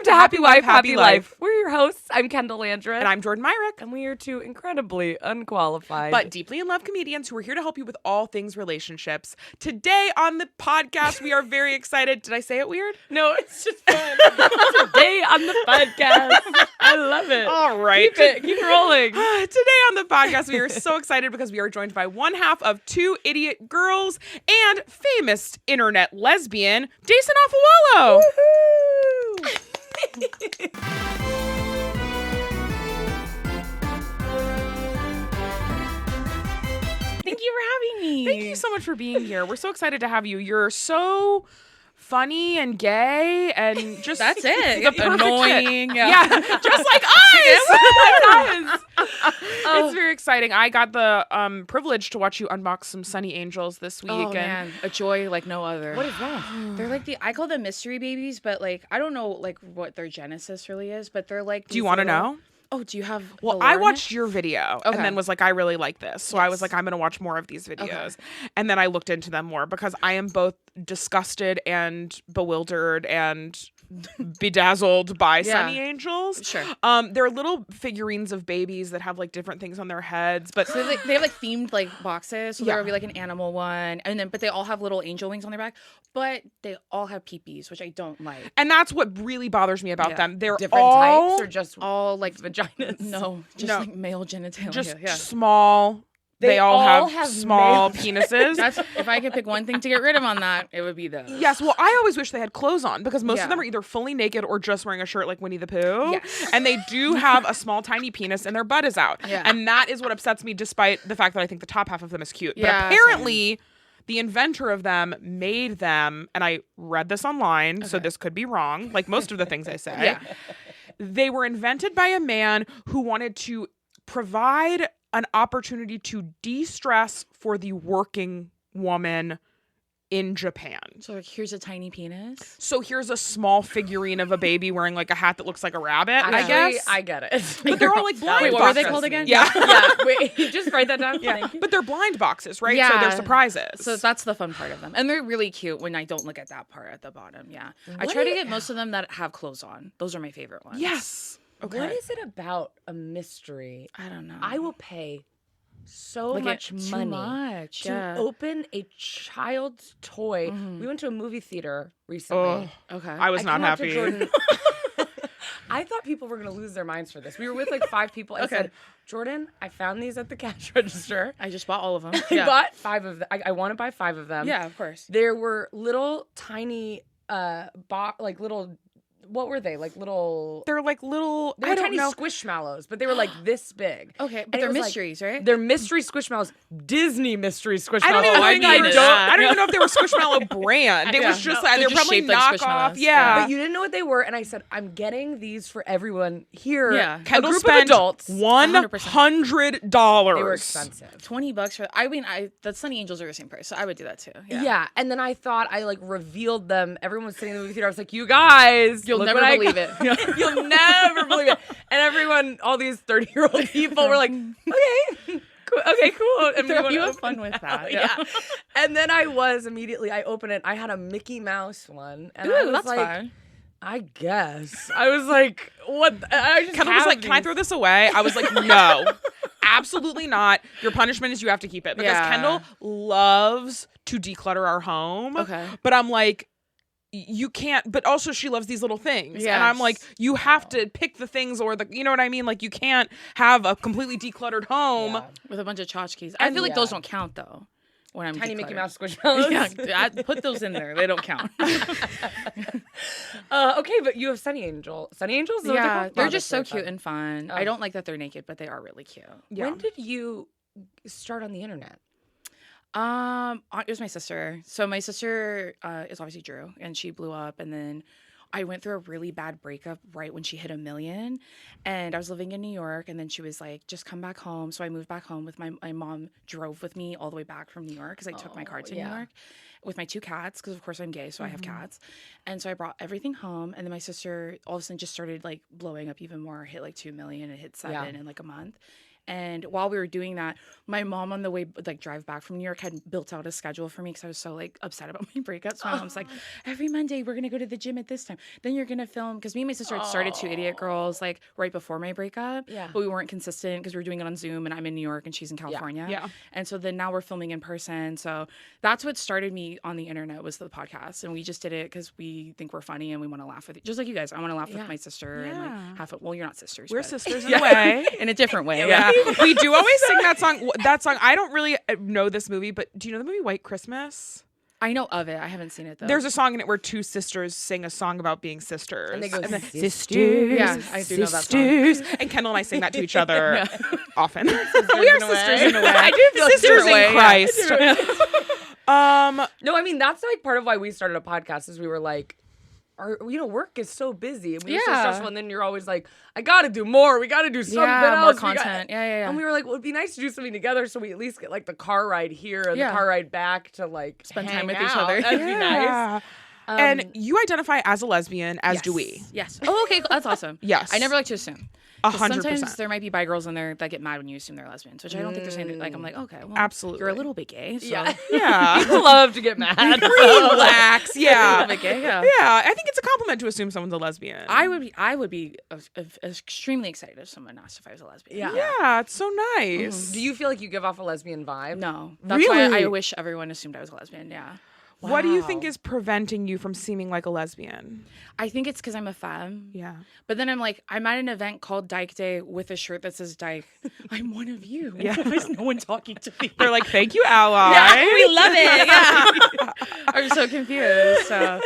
Welcome to Happy Wife, Happy Life. We're your hosts. I'm Kendahl Landreth. And I'm Jordan Myrick. And we are two incredibly unqualified, but deeply in love comedians who are here to help you with all things relationships. Today on the podcast, we are very excited. Did I say it weird? No, it's just fun. Today on the podcast. I love it. All right. Keep rolling. Today on the podcast, we are so excited because we are joined by one half of Two Idiot Girls and famous internet lesbian, Deison Afualo. Thank you for having me. Thank you so much for being here. We're so excited to have you. You're so funny and gay and just that's it. The perfect annoying. Fit. Yeah, just like us. It's very exciting. I got the privilege to watch you unbox some Sonny Angels this week. Oh man, a joy like no other. What is that? They're like I call them mystery babies, but like I don't know like what their genesis really is, but they're like. Do you want to know? Oh, do you have? Well, I watched your video and then was like, I really like this. So yes. I was like, I'm going to watch more of these videos. Okay. And then I looked into them more because I am both disgusted and bewildered and bedazzled by Sonny Angels. Sure. They're little figurines of babies that have like different things on their heads. But so they have like themed like boxes. So there will be like an animal one. And then, but they all have little angel wings on their back. But they all have peepees, which I don't like. And that's what really bothers me about them. They're different all types or just all like vaginas? No, just like male genitalia. Just small. They all have small penises. That's if I could pick one thing to get rid of on that, it would be those. Yes, well, I always wish they had clothes on because most of them are either fully naked or just wearing a shirt like Winnie the Pooh. Yes. And they do have a small, tiny penis and their butt is out. Yeah. And that is what upsets me, despite the fact that I think the top half of them is cute. Yeah, but apparently, the inventor of them made them, and I read this online, so this could be wrong, like most of the things I say. Yeah. They were invented by a man who wanted to provide an opportunity to de-stress for the working woman in Japan. So like, here's a tiny penis. So here's a small figurine of a baby wearing like a hat that looks like a rabbit, I guess. I get it. But they're all like blind Wait, what boxes. were they called again? Yeah. Wait, just write that down. Yeah. But they're blind boxes, right? Yeah. So they're surprises. So that's the fun part of them. And they're really cute when I don't look at that part at the bottom. Yeah. I try to get most of them that have clothes on. Those are my favorite ones. Yes. Okay. What is it about a mystery? I don't know. I will pay so Like much too money much, to yeah. open a child's toy. Mhm. We went to a movie theater recently. Okay. I was not came up to happy. Jordan. I thought people were going to lose their minds for this. We were with like 5 people. I said, Jordan, I found these at the cash register. I just bought all of them. I bought 5 of them. I want to buy 5 of them. Yeah, of course. There were little tiny, like little, what were they? Like little... They're like little, They were I don't tiny know. squishmallows, but they were like this big. Okay, And but it they're was like- mysteries, right? They're mystery squishmallows. Disney mystery squishmallows. I don't even think I they were, don't- I don't even know if they were Squishmallow brand. It was just like, They're they're just probably shaped like knockoff. Squishmallows. Yeah. But you didn't know what they were, and I said, I'm getting these for everyone here. Yeah. A Kendall group spent of adults. $100. They were expensive. $20 for. I mean, the Sonny Angels are the same price, so I would do that too. Yeah. And then I thought I like revealed them. Everyone was sitting in the movie theater. I was like, you guys, You'll look never what I believe got." it. You'll never believe it. And everyone, all these 30-year-old people were like, okay. Okay, cool. And You went have open fun it with out. that, Yeah. yeah. And then I opened it. I had a Mickey Mouse one. And I Ooh, was that's like, fun. I guess. I was like, what? I just Kendall was have like, can I these. throw this away? I was like, no, absolutely not. Your punishment is you have to keep it. Because Yeah. Kendall loves to declutter our home. Okay. But I'm like, you can't, but also she loves these little things. And I'm like, Yes. you have to pick the things or the, you know what I mean? Like you can't have a completely decluttered home. Yeah. With a bunch of tchotchkes. I feel like those don't count though. When I'm Tiny Mickey decluttered. Mouse squishmallows. Yeah, put those in there. They don't count. Okay, but you have Sonny Angel. Sunny Angels? Is that what Yeah, called? they're Wow, just that's so very cute fun. and fun. Oh. I don't like that they're naked, but they are really cute. Yeah. When did you start on the internet? It was my sister. So my sister is obviously Drew, and she blew up, and then I went through a really bad breakup right when she hit 1 million, and I was living in New York, and then she was like, just come back home. So I moved back home with my mom drove with me all the way back from New York because I took my car to New York with my 2 cats because of course I'm gay, so I have cats. And so I brought everything home, and then my sister all of a sudden just started like blowing up even more, hit like 2 million, it hit 7 in like a month. And while we were doing that, my mom on the way like drive back from New York had built out a schedule for me because I was so like upset about my breakup. So my mom's like, every Monday we're gonna go to the gym at this time. Then you're gonna film because me and my sister had started Two Idiot Girls like right before my breakup. Yeah. But we weren't consistent because we were doing it on Zoom and I'm in New York and she's in California. Yeah. And so then now we're filming in person. So that's what started me on the internet was the podcast. And we just did it because we think we're funny and we want to laugh with it. Just like you guys. I want to laugh with my sister and like half of, well, you're not sisters. We're but sisters in a way. in a different way. Yeah. We do always sing that song. That song, I don't really know this movie, but do you know the movie White Christmas? I know of it. I haven't seen it though. There's a song in it where two sisters sing a song about being sisters. And they go, sisters. Yeah, I do know that sisters. And Kendall and I sing that to each other often. We are sisters in a way. I do feel Sisters different in way, Christ. No, I mean that's like part of why we started a podcast is we were like, work is so busy and we were so stressful, and then you're always like, I gotta do more. We gotta do something else. More content. Yeah. And we were like, well, it'd be nice to do something together, so we at least get like the car ride here and the car ride back to like Spend hang time with out. each other. That'd be nice. And you identify as a lesbian, as do we. Yes. Oh, okay. That's awesome. Yes. I never like to assume. 'Cause 100%. Sometimes there might be bi girls in there that get mad when you assume they're lesbians, which I don't think they're saying. Like, I'm like, okay, well, Absolutely. you're a little bit gay. So. Yeah. Yeah. People love to get mad. Relax. A Yeah. little bit gay, yeah. Yeah. I think it's a compliment to assume someone's a lesbian. I would be extremely excited if someone asked if I was a lesbian. Yeah. Yeah. It's so nice. Do you feel like you give off a lesbian vibe? No. That's why Really? I wish everyone assumed I was a lesbian. Yeah. What do you Wow. think is preventing you from seeming like a lesbian? I think it's because I'm a femme. Yeah. But then I'm at an event called Dyke Day with a shirt that says Dyke. I'm one of you. Yeah. Why is no one talking to me? They're like, thank you, ally. we love it. Yeah. I'm so confused. So.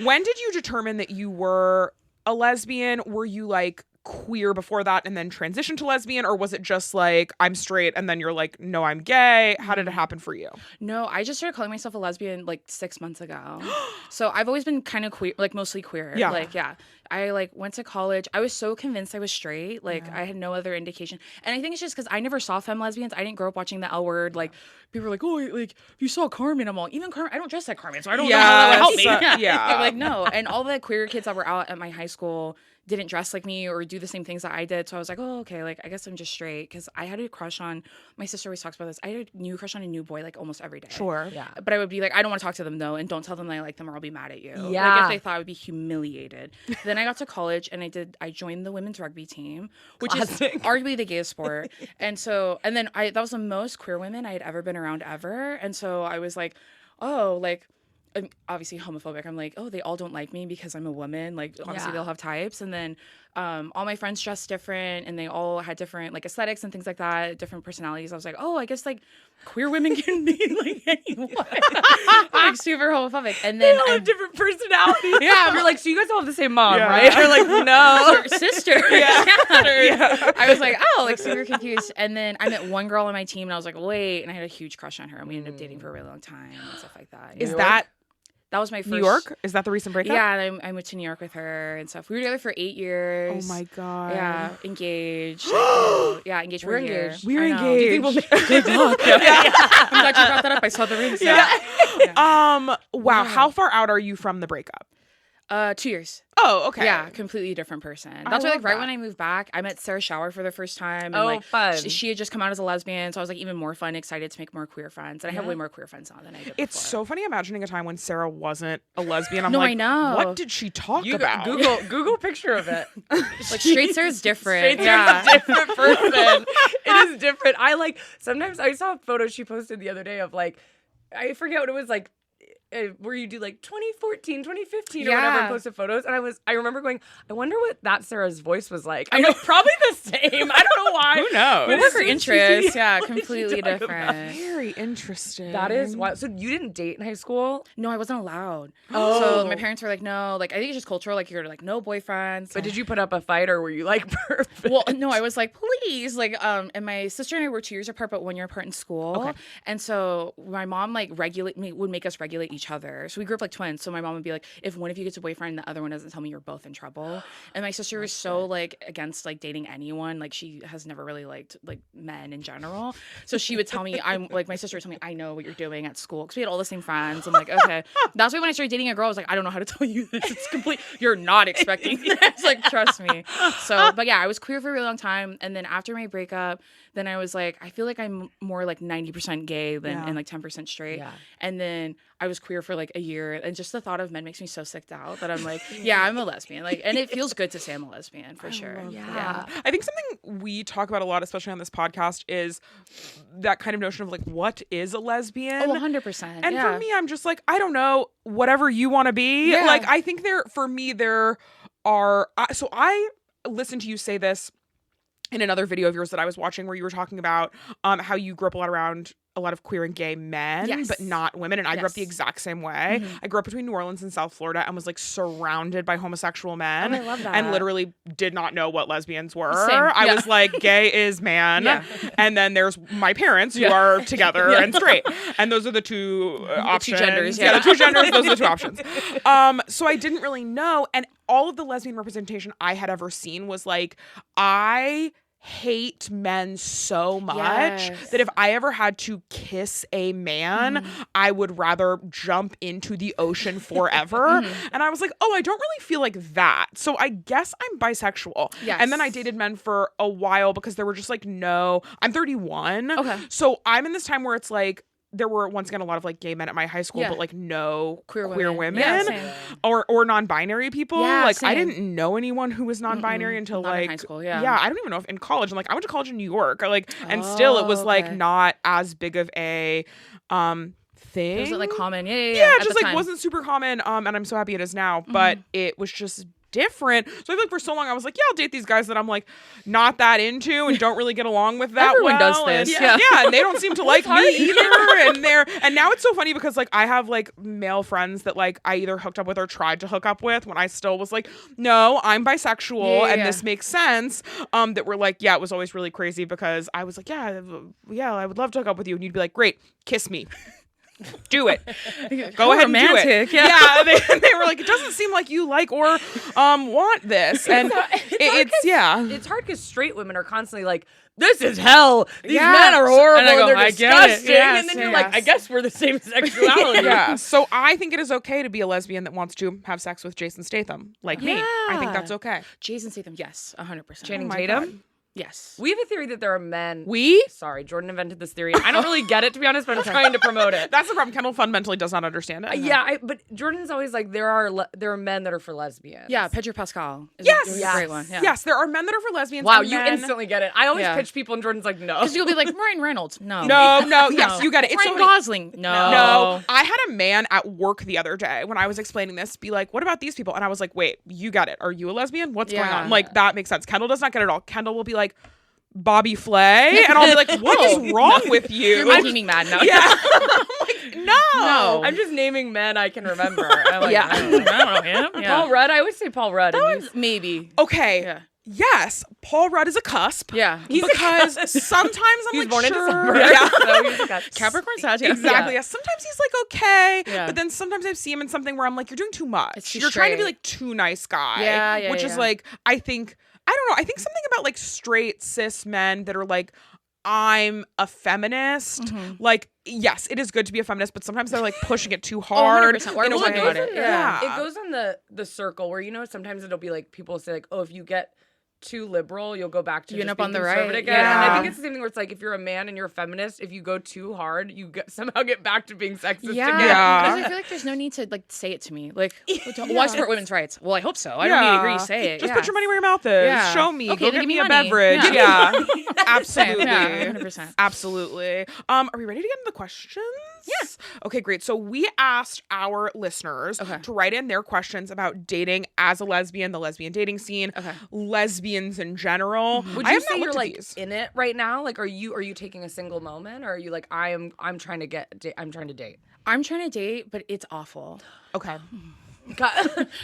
When did you determine that you were a lesbian? Were you like queer before that and then transitioned to lesbian, or was it just like I'm straight and then you're like, no, I'm gay? How did it happen for you? No, I just started calling myself a lesbian like 6 months ago. So I've always been kind of queer, like mostly queer. Yeah. Like, yeah. I like went to college. I was so convinced I was straight. Like I had no other indication. And I think it's just because I never saw femme lesbians. I didn't grow up watching the L Word. Like people were like, oh, like you saw Carmen. I'm all, even Carmen, I don't dress like Carmen, so I don't know how that would help me. Yeah. I'm like, no. And all the queer kids that were out at my high school didn't dress like me or do the same things that I did. So I was like, oh, okay, like I guess I'm just straight. Because I had a crush on, my sister always talks about this, I had a new crush on a new boy like almost every day. Sure. Yeah. But I would be like, I don't want to talk to them though, and don't tell them that I like them or I'll be mad at you. Yeah. Like if they thought I would be humiliated. Then I got to college and I joined the women's rugby team, which Classic. is arguably the gayest sport. And then that was the most queer women I had ever been around ever. And so I was like, oh, like I'm obviously homophobic. I'm like, oh, they all don't like me because I'm a woman. Like obviously they'll have types. And then all my friends dressed different and they all had different like aesthetics and things like that, different personalities. I was like, oh, I guess like queer women can be like anyone. Like super homophobic. And then They all have different personalities. Yeah. You're like, so you guys all have the same mom, Yeah. right? They're like, no. sister. Yeah. I was like, oh, like super confused. And then I met one girl on my team and I was like, wait. And I had a huge crush on her. And we ended up dating for a really long time and stuff like that. Is Yeah. that was my first. New York? Is that the recent breakup? Yeah, and I moved to New York with her and stuff. We were together for 8 years. Oh my God. Yeah, engaged. Yeah, engaged. We're for a year. engaged. We're I know. engaged. Do you think we'll good luck? I'm glad you brought that up. I saw the rings. Yeah. Wow. How far out are you from the breakup? 2 years. Oh, okay. Yeah, completely different person. That's why, love like, right that. when I moved back, I met Sarah Shower for the first time. And, Oh, like, fun. She had just come out as a lesbian, so I was like even more fun, excited to make more queer friends. And I have way more queer friends now than I did It's before. so funny imagining a time when Sarah wasn't a lesbian. I'm No, like, I know. what did she talk You about? Google picture of it. like straight Sarah's different. Straight Yeah. Sarah's a different person. It is different. Sometimes I saw a photo she posted the other day of like, I forget what it was like, where you do like 2014, 2015 or whatever Yeah. and posted photos. And I remember going, I wonder what that Sarah's voice was like. I'm like, probably the same. I don't know why. Who knows? What was her It's interests? Yeah, what did she completely talk about? different. Very interesting. That is wild. So you didn't date in high school? No, I wasn't allowed. Oh. So my parents were like, no. Like, I think it's just cultural. Like, you're like, no boyfriends. But did you put up a fight or were you like perfect? Well, no, I was like, please. Like, and my sister and I were 2 years apart, but 1 year apart in school. Okay. And so my mom, like, would make us regulate each each other. So we grew up like twins. So my mom would be like, if one of you gets a boyfriend, the other one doesn't tell me, you're both in trouble. And my sister was so like against like dating anyone. Like she has never really liked like men in general. So she would tell me, I'm like, my sister would tell me, I know what you're doing at school. Because we had all the same friends. I'm like, okay. That's why when I started dating a girl, I was like, I don't know how to tell you this. It's complete. You're not expecting this. Like, trust me. So, but yeah, I was queer for a really long time. And then after my breakup, then I was like, I feel like I'm more like 90% gay than and like 10% straight. Yeah. And then I was queer for like a year. And just the thought of men makes me so sicked out that I'm like, yeah, I'm a lesbian. Like, and it feels good to say I'm a lesbian for sure. Yeah. I think something we talk about a lot, especially on this podcast, is that kind of notion of like, what is a lesbian? Oh, 100%. And for me, I'm just like, I don't know, whatever you want to be. Yeah. Like, I think there are, so I listened to you say this in another video of yours that I was watching where you were talking about how you grew up a lot around a lot of queer and gay men, but not women. And I grew up the exact same way. Mm-hmm. I grew up between New Orleans and South Florida and was like surrounded by homosexual men. I love that. And literally did not know what lesbians were. I was like, gay is man. And then there's my parents who are together and straight. And those are the two options. Two genders. The two genders, those are the two options. So I didn't really know. And all of the lesbian representation I had ever seen was like, I hate men so much that if I ever had to kiss a man, I would rather jump into the ocean forever. And I was like, oh, I don't really feel like that. So I guess I'm bisexual. Yes. And then I dated men for a while because there were just like, no, I'm 31. Okay. So I'm in this time where it's like, there were once again a lot of like gay men at my high school, but like no queer women or non-binary people. Like same. I didn't know anyone who was non-binary until not like in high school. I don't even know if in college. And like I went to college in New York, and still it was like not as big of a thing. Was it like common? Yeah. Just like wasn't super common. And I'm so happy it is now. But it was just different. So I feel like for so long I was like, yeah, I'll date these guys that I'm like not that into and don't really get along with that. Everyone does this. And, and they don't seem to like me either. And now it's so funny because like I have like male friends that like I either hooked up with or tried to hook up with when I still was like, no, I'm bisexual and this makes sense. That were like, it was always really crazy because I was like, yeah, I would love to hook up with you. And you'd be like, great, kiss me. Do it. Go ahead and do it. Yeah. They were like, it doesn't seem like you like or want this. And it's hard because straight women are constantly like, this is hell. These men are horrible. And they're disgusting. And then you're like, I guess we're the same sexuality. So I think it is okay to be a lesbian that wants to have sex with Jason Statham, like me. I think that's okay. Jason Statham, yes, 100%. Channing Tatum. God. Yes. We have a theory that there are men. Sorry, Jordan invented this theory. I don't really get it, to be honest, but I'm trying to promote it. That's the problem. Kendahl fundamentally does not understand it. But Jordan's always like, there are men that are for lesbians. Yeah, Pedro Pascal is a great one. Yeah. Yes, there are men that are for lesbians. Wow, you instantly get it. I always pitch people and Jordan's like, no. Because you'll be like, Ryan Reynolds. No. No. Yes, you get it. Ryan Gosling. No. I had a man at work the other day when I was explaining this be like, what about these people? And I was like, wait, you get it. Are you a lesbian? What's going on? Like, that makes sense. Kendahl does not get it at all. Kendahl will be like, Bobby Flay, and I'll be like, what is wrong with you? You're making me mad now. Yeah. I'm like, no. I'm just naming men I can remember. I'm like, I don't know him. Yeah. Paul Rudd. I always say Paul Rudd. Maybe. Okay. Yeah. Yes, Paul Rudd is a cusp. Yeah. Because sometimes I'm he's like, born sure. in December. Yeah. So he's like Capricorn Sagittarius. Exactly. Yeah. Sometimes he's like, okay. Yeah. But then sometimes I see him in something where I'm like, you're doing too much. You're trying to be like too nice guy. Which is like, I don't know. I think something about like straight cis men that are like, I'm a feminist. Like, yes, it is good to be a feminist, but sometimes they're like pushing it too hard. Oh, 100%. We're talking about it. It goes on the circle where, sometimes it'll be like people say like, oh, if you get too liberal, you'll go back to you end up being on the conservative right again. And I think it's the same thing where it's like if you're a man and you're a feminist, if you go too hard, you somehow get back to being sexist again. Because I feel like there's no need to like say it to me. Like, why support women's rights? Well, I hope so. I don't need to agree. Say it. Just put your money where your mouth is. Yeah. Show me. Okay, go get me a money. beverage. Yeah. Absolutely. Yeah, 100%. Absolutely. Are we ready to get into the questions? Yes. Okay, great. So we asked our listeners to write in their questions about dating as a lesbian, the lesbian dating scene, lesbians in general. Would you say you're like in it right now? Like, are you taking a single moment, or are you like I'm trying to date? I'm trying to date, but it's awful. Okay.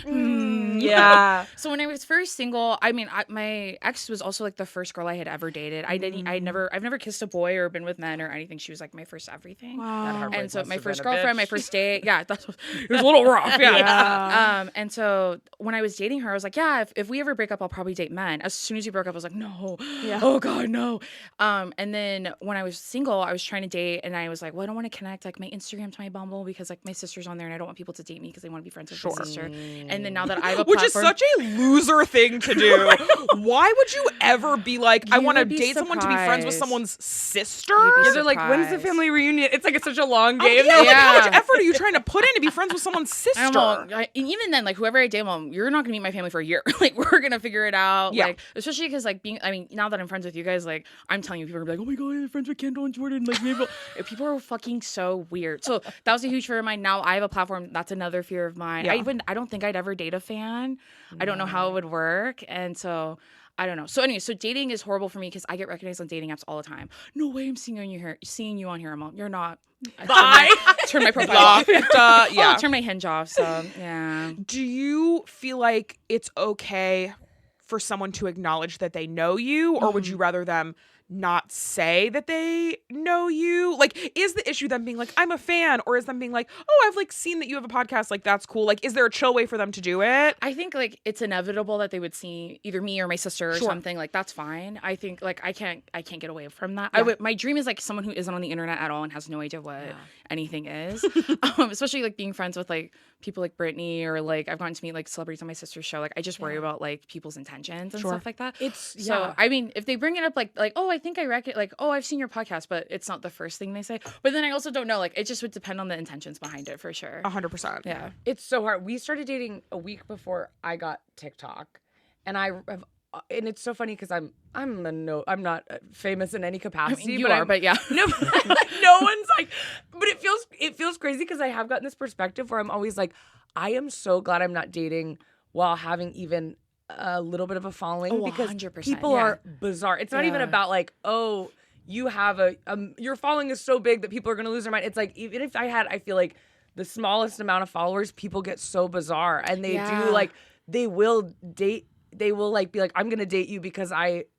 Yeah. So when I was first single, I mean, my ex was also like the first girl I had ever dated. I've never kissed a boy or been with men or anything. She was like my first everything. Wow. And so Must my have first been a girlfriend, bitch. my first date, yeah, it was a little rough. Yeah. Yeah. And so when I was dating her, I was like, yeah, if we ever break up, I'll probably date men. As soon as we broke up, I was like, no, oh God, no. And then when I was single, I was trying to date, and I was like, well, I don't want to connect like my Instagram to my Bumble because like my sister's on there, and I don't want people to date me because they want to be friends with my sister. And then now that I have a Which is platform, such a loser thing to do. Why would you ever be like, I You want to would be date someone to be friends with surprised. someone's sister? You'd be Yeah, they're like, when's the surprised. family reunion? It's like such a long Oh, game. yeah, like, how Yeah. much effort are you trying to put in to be friends with someone's sister? I don't know. And even then, like whoever I date, mom, you're not gonna meet my family for a year. Like we're gonna figure it out. Yeah. Like especially because like now that I'm friends with you guys, like I'm telling you, people are gonna be like, oh my God, I'm friends with Kendahl and Jordan. Like people are fucking so weird. So that was a huge fear of mine. Now I have a platform. That's another fear of mine. Yeah. I don't think I'd ever date a fan. I don't know how it would work, and so. I don't know. So anyway, so dating is horrible for me because I get recognized on dating apps all the time. No way I'm seeing you on here, Mom. You're not. Turn my profile off. Yeah. Turn my Hinge off. So yeah. Do you feel like it's okay for someone to acknowledge that they know you, or would you rather them not say that they know you? Like, is the issue them being like, I'm a fan, or is them being like, oh, I've like seen that you have a podcast, like that's cool? Like, is there a chill way for them to do it? I think like it's inevitable that they would see either me or my sister or Sure. something. Like that's fine. I think like I can't get away from that. Yeah. My dream is like someone who isn't on the internet at all and has no idea what anything is. Especially like being friends with like people like Brittany, or like I've gotten to meet like celebrities on my sister's show. Like I just worry about like people's intentions and stuff like that. So I mean, if they bring it up like oh, I think I reckon like oh, I've seen your podcast, but it's not the first thing they say. But then I also don't know. Like it just would depend on the intentions behind it for sure. 100%. Yeah. It's so hard. We started dating a week before I got TikTok, and and it's so funny because I'm not famous in any capacity. You are, but yeah. No, no one's like. But it feels crazy because I have gotten this perspective where I'm always like, I am so glad I'm not dating while having even a little bit of a following, Oh, because 100%, people yeah. are bizarre. It's not even Yeah. about like, oh, you have your following is so big that people are gonna lose their mind. It's like, even if I feel like the smallest amount of followers, people get so bizarre, and they do like, they will like be like, I'm gonna date you because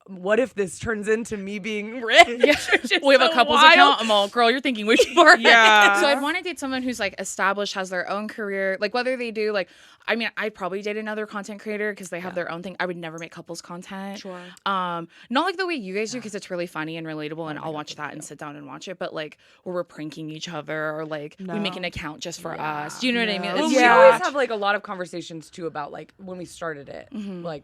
what if this turns into me being rich? Yeah. We have a couples account. I'm all, girl, you're thinking way too far. Yeah. So I'd want to date someone who's like established, has their own career. Like whether they do like, I mean, I'd probably date another content creator because they have their own thing. I would never make couples content. Sure. Not like the way you guys do because it's really funny and relatable, and I'll watch that and sit down and watch it. But like where we're pranking each other, or like we make an account just for us. Do you know what I mean? Well, It's we not- always have like a lot of conversations too about like when we started it, like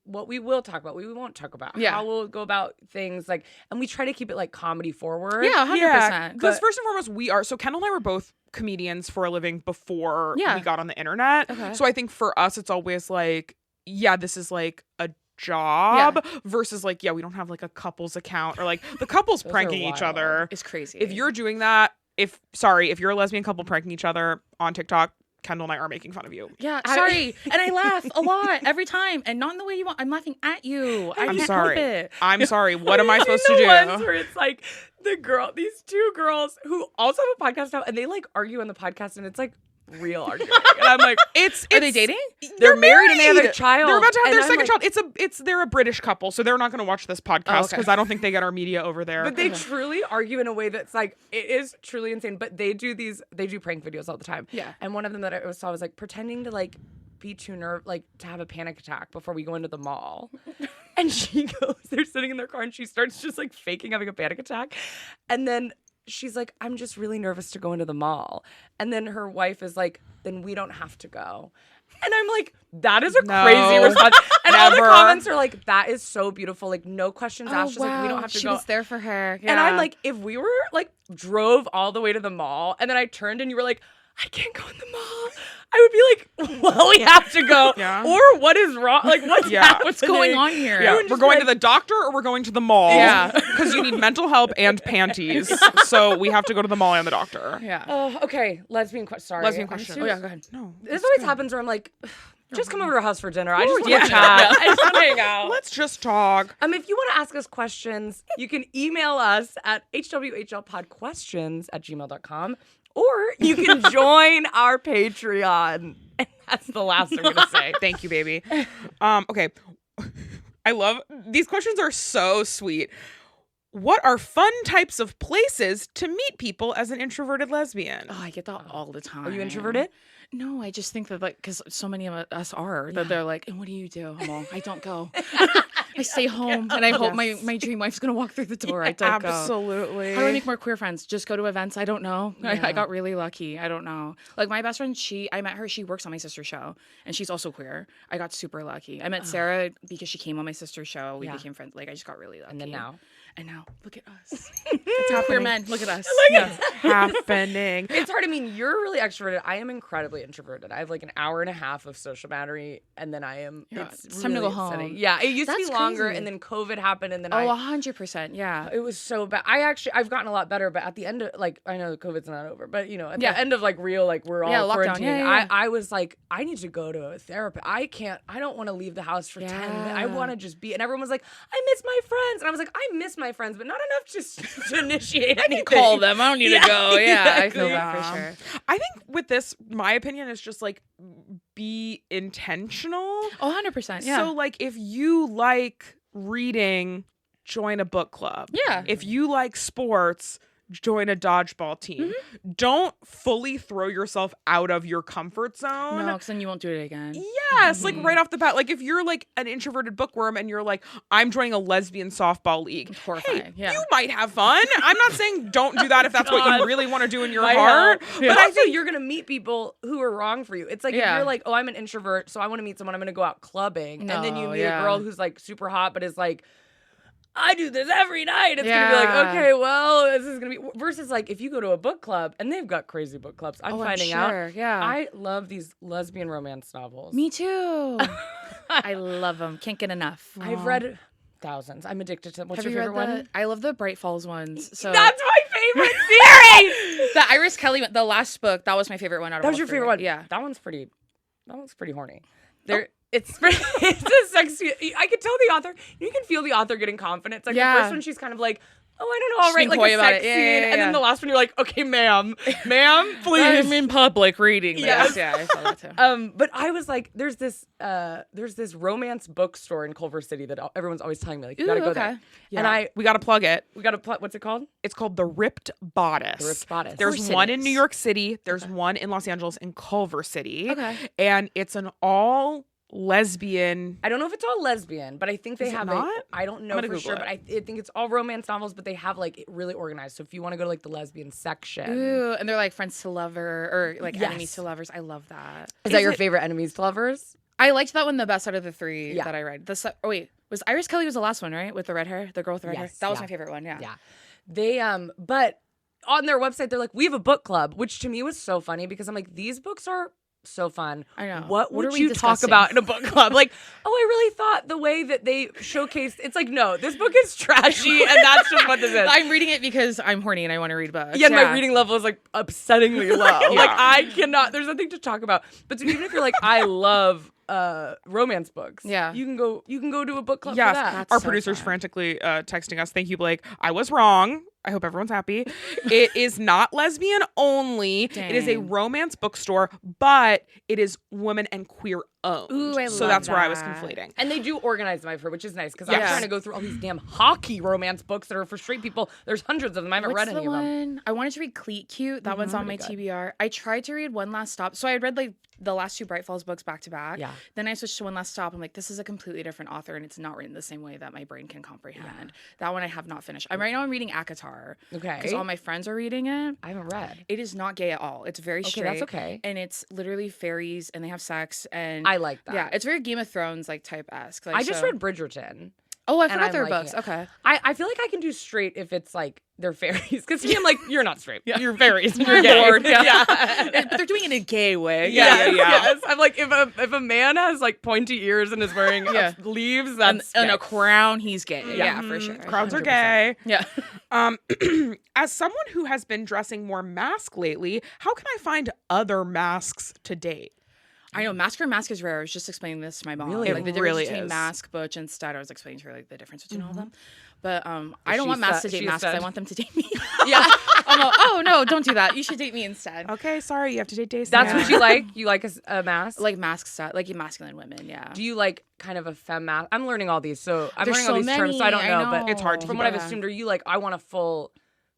what we will talk about, what we won't talk about, Yeah. how we'll go about things, like, and we try to keep it like comedy forward. Yeah, 100%. Yeah, because But- first and foremost, so Kendahl and I were both comedians for a living before Yeah. we got on the internet. Okay. So I think for us, it's always like, yeah, this is like a job versus like, yeah, we don't have like a couples account, or like the couples Those are pranking each wild. other. It's crazy. If you're doing that, if you're a lesbian couple pranking each other on TikTok, Kendahl and I are making fun of you. Yeah, sorry. And I laugh a lot every time, and not in the way you want. I'm laughing at you. I I'm can't sorry. help it. I'm sorry. What am I Have you supposed to seen the do? ones where it's like these two girls who also have a podcast now, and they like argue on the podcast, and it's like real arguing. And I'm like, Are they dating? they're married and they have a child. They're about to have And their I'm second like- child. They're a British couple, so they're not going to watch this podcast okay. because I don't think they get our media over there. But they truly argue in a way that's like, it is truly insane. But they do prank videos all the time. Yeah. And one of them that I saw was like pretending to like be too like to have a panic attack before we go into the mall. And they're sitting in their car, and she starts just like faking having a panic attack. And then she's like, I'm just really nervous to go into the mall. And then her wife is like, then we don't have to go. And I'm like, that is a No. crazy response. And all the Never. comments are like, that is so beautiful. Like, no questions asked. Just like, we don't have to she go. was there for her. And I'm like, if we were like drove all the way to the mall, and then I turned and you were like, I can't go in the mall, I would be like, well, we have to go. Yeah. Or what is wrong? Like, what's happening? what's going on here? yeah, would we're just going be to the doctor or we're going to the mall. Yeah. Because you need mental help and panties. So we have to go to the mall and the doctor. Yeah. Oh, okay. Lesbian question. Sorry. Lesbian I'm question. serious. Oh, yeah, go ahead. No. This always happens where I'm like, just come over to our house for dinner. I just want yeah. to chat. I just want to hang out. Let's just talk. If you want to ask us questions, you can email us at hwhlpodquestions@gmail.com, or you can join our Patreon. And that's the last I'm gonna say. Thank you, baby. Okay. I love these questions are so sweet. What are fun types of places to meet people as an introverted lesbian? Oh, I get that all the time. Are you introverted? No, I just think that like because so many of us are that they're like, and what do you do? I'm all, I don't go. I stay home and I hope my dream wife's gonna walk through the door. I don't go. Absolutely. How do I make more queer friends? Just go to events? I don't know. Yeah. I got really lucky. I don't know. Like my best friend, I met her. She works on my sister's show, and she's also queer. I got super lucky. I met Sarah because she came on my sister's show. We became friends. Like I just got really lucky. And then now. Look at us. It's happening. Queer men. Look at us. Happening. It's hard. I mean, you're really extroverted. I am incredibly introverted. I have like an hour and a half of social battery, and then I am. Yeah, it's time to really go home. upsetting. Yeah, it used to That's be longer, crazy. and then COVID happened, and then 100%. Yeah. it was so bad. I've gotten a lot better, but at the end of like, I know COVID's not over, but you know, at the end of like real, like we're all lockdown. quarantining. I was like, I need to go to a therapist. I don't want to leave the house for 10 minutes. I want to just be, and everyone was like, I miss my friends. And I was like, I miss my friends, but not enough to initiate anything. Call them. I don't need to go. Yeah, I feel exactly. that for sure. I think with this, my opinion is just like be intentional. Oh, 100%. Yeah. So like if you like reading, join a book club. Yeah. If you like sports, join a dodgeball team. Don't fully throw yourself out of your comfort zone. No, because then you won't do it again. Yes, like right off the bat. Like if you're like an introverted bookworm and you're like, I'm joining a lesbian softball league. Horrifying. Hey, you might have fun. I'm not saying don't do that if that's what you really want to do in your My heart. hell. But also, you're gonna meet people who are wrong for you. It's like if you're like, oh, I'm an introvert, so I want to meet someone. I'm gonna go out clubbing, and then you meet a girl who's like super hot, but is like, I do this every night. It's gonna be like, okay, well, this is gonna be versus like if you go to a book club and they've got crazy book clubs. I'm finding out. Yeah. I love these lesbian romance novels. Me too. I love them. Can't get enough. I've read thousands. I'm addicted to. What's Have your you favorite read one? I love the Bright Falls ones. So That's my favorite series. the Iris Kelly one, the last book, that was my favorite one out of That was all your three. favorite one. Yeah. That one's pretty horny. It's it's a sexy. I could tell the author. You can feel the author getting confident. It's like the first one, she's kind of like, oh, I don't know, I'll She's write being like coy a about sex it. Yeah, scene, yeah, and then yeah. the last one, you're like, okay, ma'am, please. I'm in public reading this. Yes. Yeah, I saw that too. But I was like, there's this romance bookstore in Culver City that everyone's always telling me, like, you gotta go there. Yeah. And we gotta plug it. we gotta what's it called? It's called The Ripped Bodice. The Ripped Bodice. There's Of course it one in is. New York City. There's one in Los Angeles in Culver City. Okay. And it's an all lesbian. I don't know if it's all lesbian, but I think they Is it have not? I don't know I'm gonna for Google sure, it. but I think it's all romance novels, but they have like it really organized. So if you want to go to like the lesbian section. Ooh, and they're like friends to lover or like Yes. enemies to lovers. I love that. Is that your favorite enemies to lovers? I liked that one the best out of the three Yeah. that I read. Was Iris Kelly was the last one, right? With the red hair, the girl with the red hair. Yes, That was yeah. my favorite one. Yeah. Yeah. They but on their website they're like, we have a book club, which to me was so funny because I'm like, these books are so fun. I know. What What would are we you discussing? talk about in a book club? Like, oh, I really thought the way that they showcased it's like, no, this book is trashy and that's just what this is. I'm reading it because I'm horny and I want to read books. Yeah, my reading level is like upsettingly low. Yeah. Like I cannot. There's nothing to talk about. But so even if you're like, I love romance books. Yeah. you can go to a book club Yes, for that. That's our so producer's fun. frantically texting us. Thank you, Blake. I was wrong. I hope everyone's happy. It is not lesbian only. It is a Dang. romance bookstore, but it is women and queer owned. Ooh, I so love that's where I was that. conflating. And they do organize them, I've heard, which is nice because I'm Yes. trying to go through all these damn hockey romance books that are for straight people. There's hundreds of them. I haven't What's read the any of them. one? I wanted to read Cleat Cute. That one's on my Pretty good. TBR. I tried to read One Last Stop. So I had read like the last two Bright Falls books back to back. Yeah. Then I switched to One Last Stop. I'm like, this is a completely different author and it's not written the same way that my brain can comprehend. That one I have not finished. Right now I'm reading ACOTAR. Okay. Because all my friends are reading it. I haven't read. It is not gay at all. It's very straight. that's okay. And it's literally fairies and they have sex and I like that. yeah, it's very Game of Thrones like type esque. Like, I just so- read Bridgerton. Oh, I and forgot I'm their liking books. it. Okay. I feel like I can do straight if it's like they're fairies. Because to me, I'm like, you're not straight. You're fairies. You're gay. bored, yeah. yeah. But they're doing it in a gay way. Yes. I'm like, if a man has like pointy ears and is wearing leaves, that's And gay. a crown, he's gay. Yeah, for sure. Crowds are 100%. gay. Yeah. As someone who has been dressing more mask lately, how can I find other masks to date? I know mask for mask is rare. I was just explaining this to my mom. Really? Like the It difference really between is. mask, butch, and stud. I was explaining to her like the difference between all of them. But I don't want masks to date masks. I want them to date me. Yeah. I'm like, oh no, don't do that. You should date me instead. Okay, sorry, you have to date Deison. That's what you like? You like a mask? Like mask stud, like masculine women. Yeah. Do you like kind of a femme mask? I'm learning all these, so I'm There's learning all so these terms, so I don't many, know, but It's hard to from keep what I've up. assumed, are you like, I want a full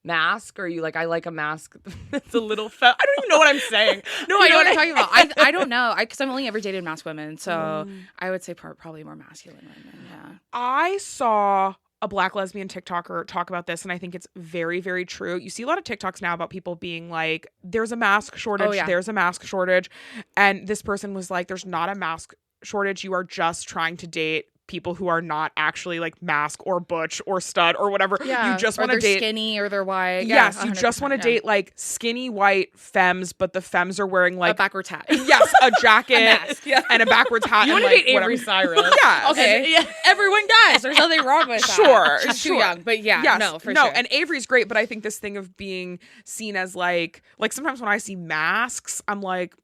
mask, or are you like, I like a mask that's a little femme? I don't even know what I'm saying. No, I know what I'm talking about. I don't know. Because I've only ever dated mask women, so I would say probably more masculine women. Yeah. I saw a Black lesbian TikToker talk about this, and I think it's very, very true. You see a lot of TikToks now about people being like, there's a mask shortage, there's a mask shortage. And this person was like, there's not a mask shortage. You are just trying to date people who are not actually like mask or butch or stud or whatever. Yeah. You just or want to they're date skinny or they're white. Yes, Yeah, you just want to 100%, date like skinny white femmes, but the femmes are wearing a like backwards hat. yes, a jacket mask, yeah. and a backwards hat. You and, want to like, date Avery whatever. Cyrus? Yeah. Okay. Everyone does. There's nothing wrong with that. Sure, She's sure. too young, but yeah, Yes, no, for sure. and Avery's great, but I think this thing of being seen as like sometimes when I see masks, I'm like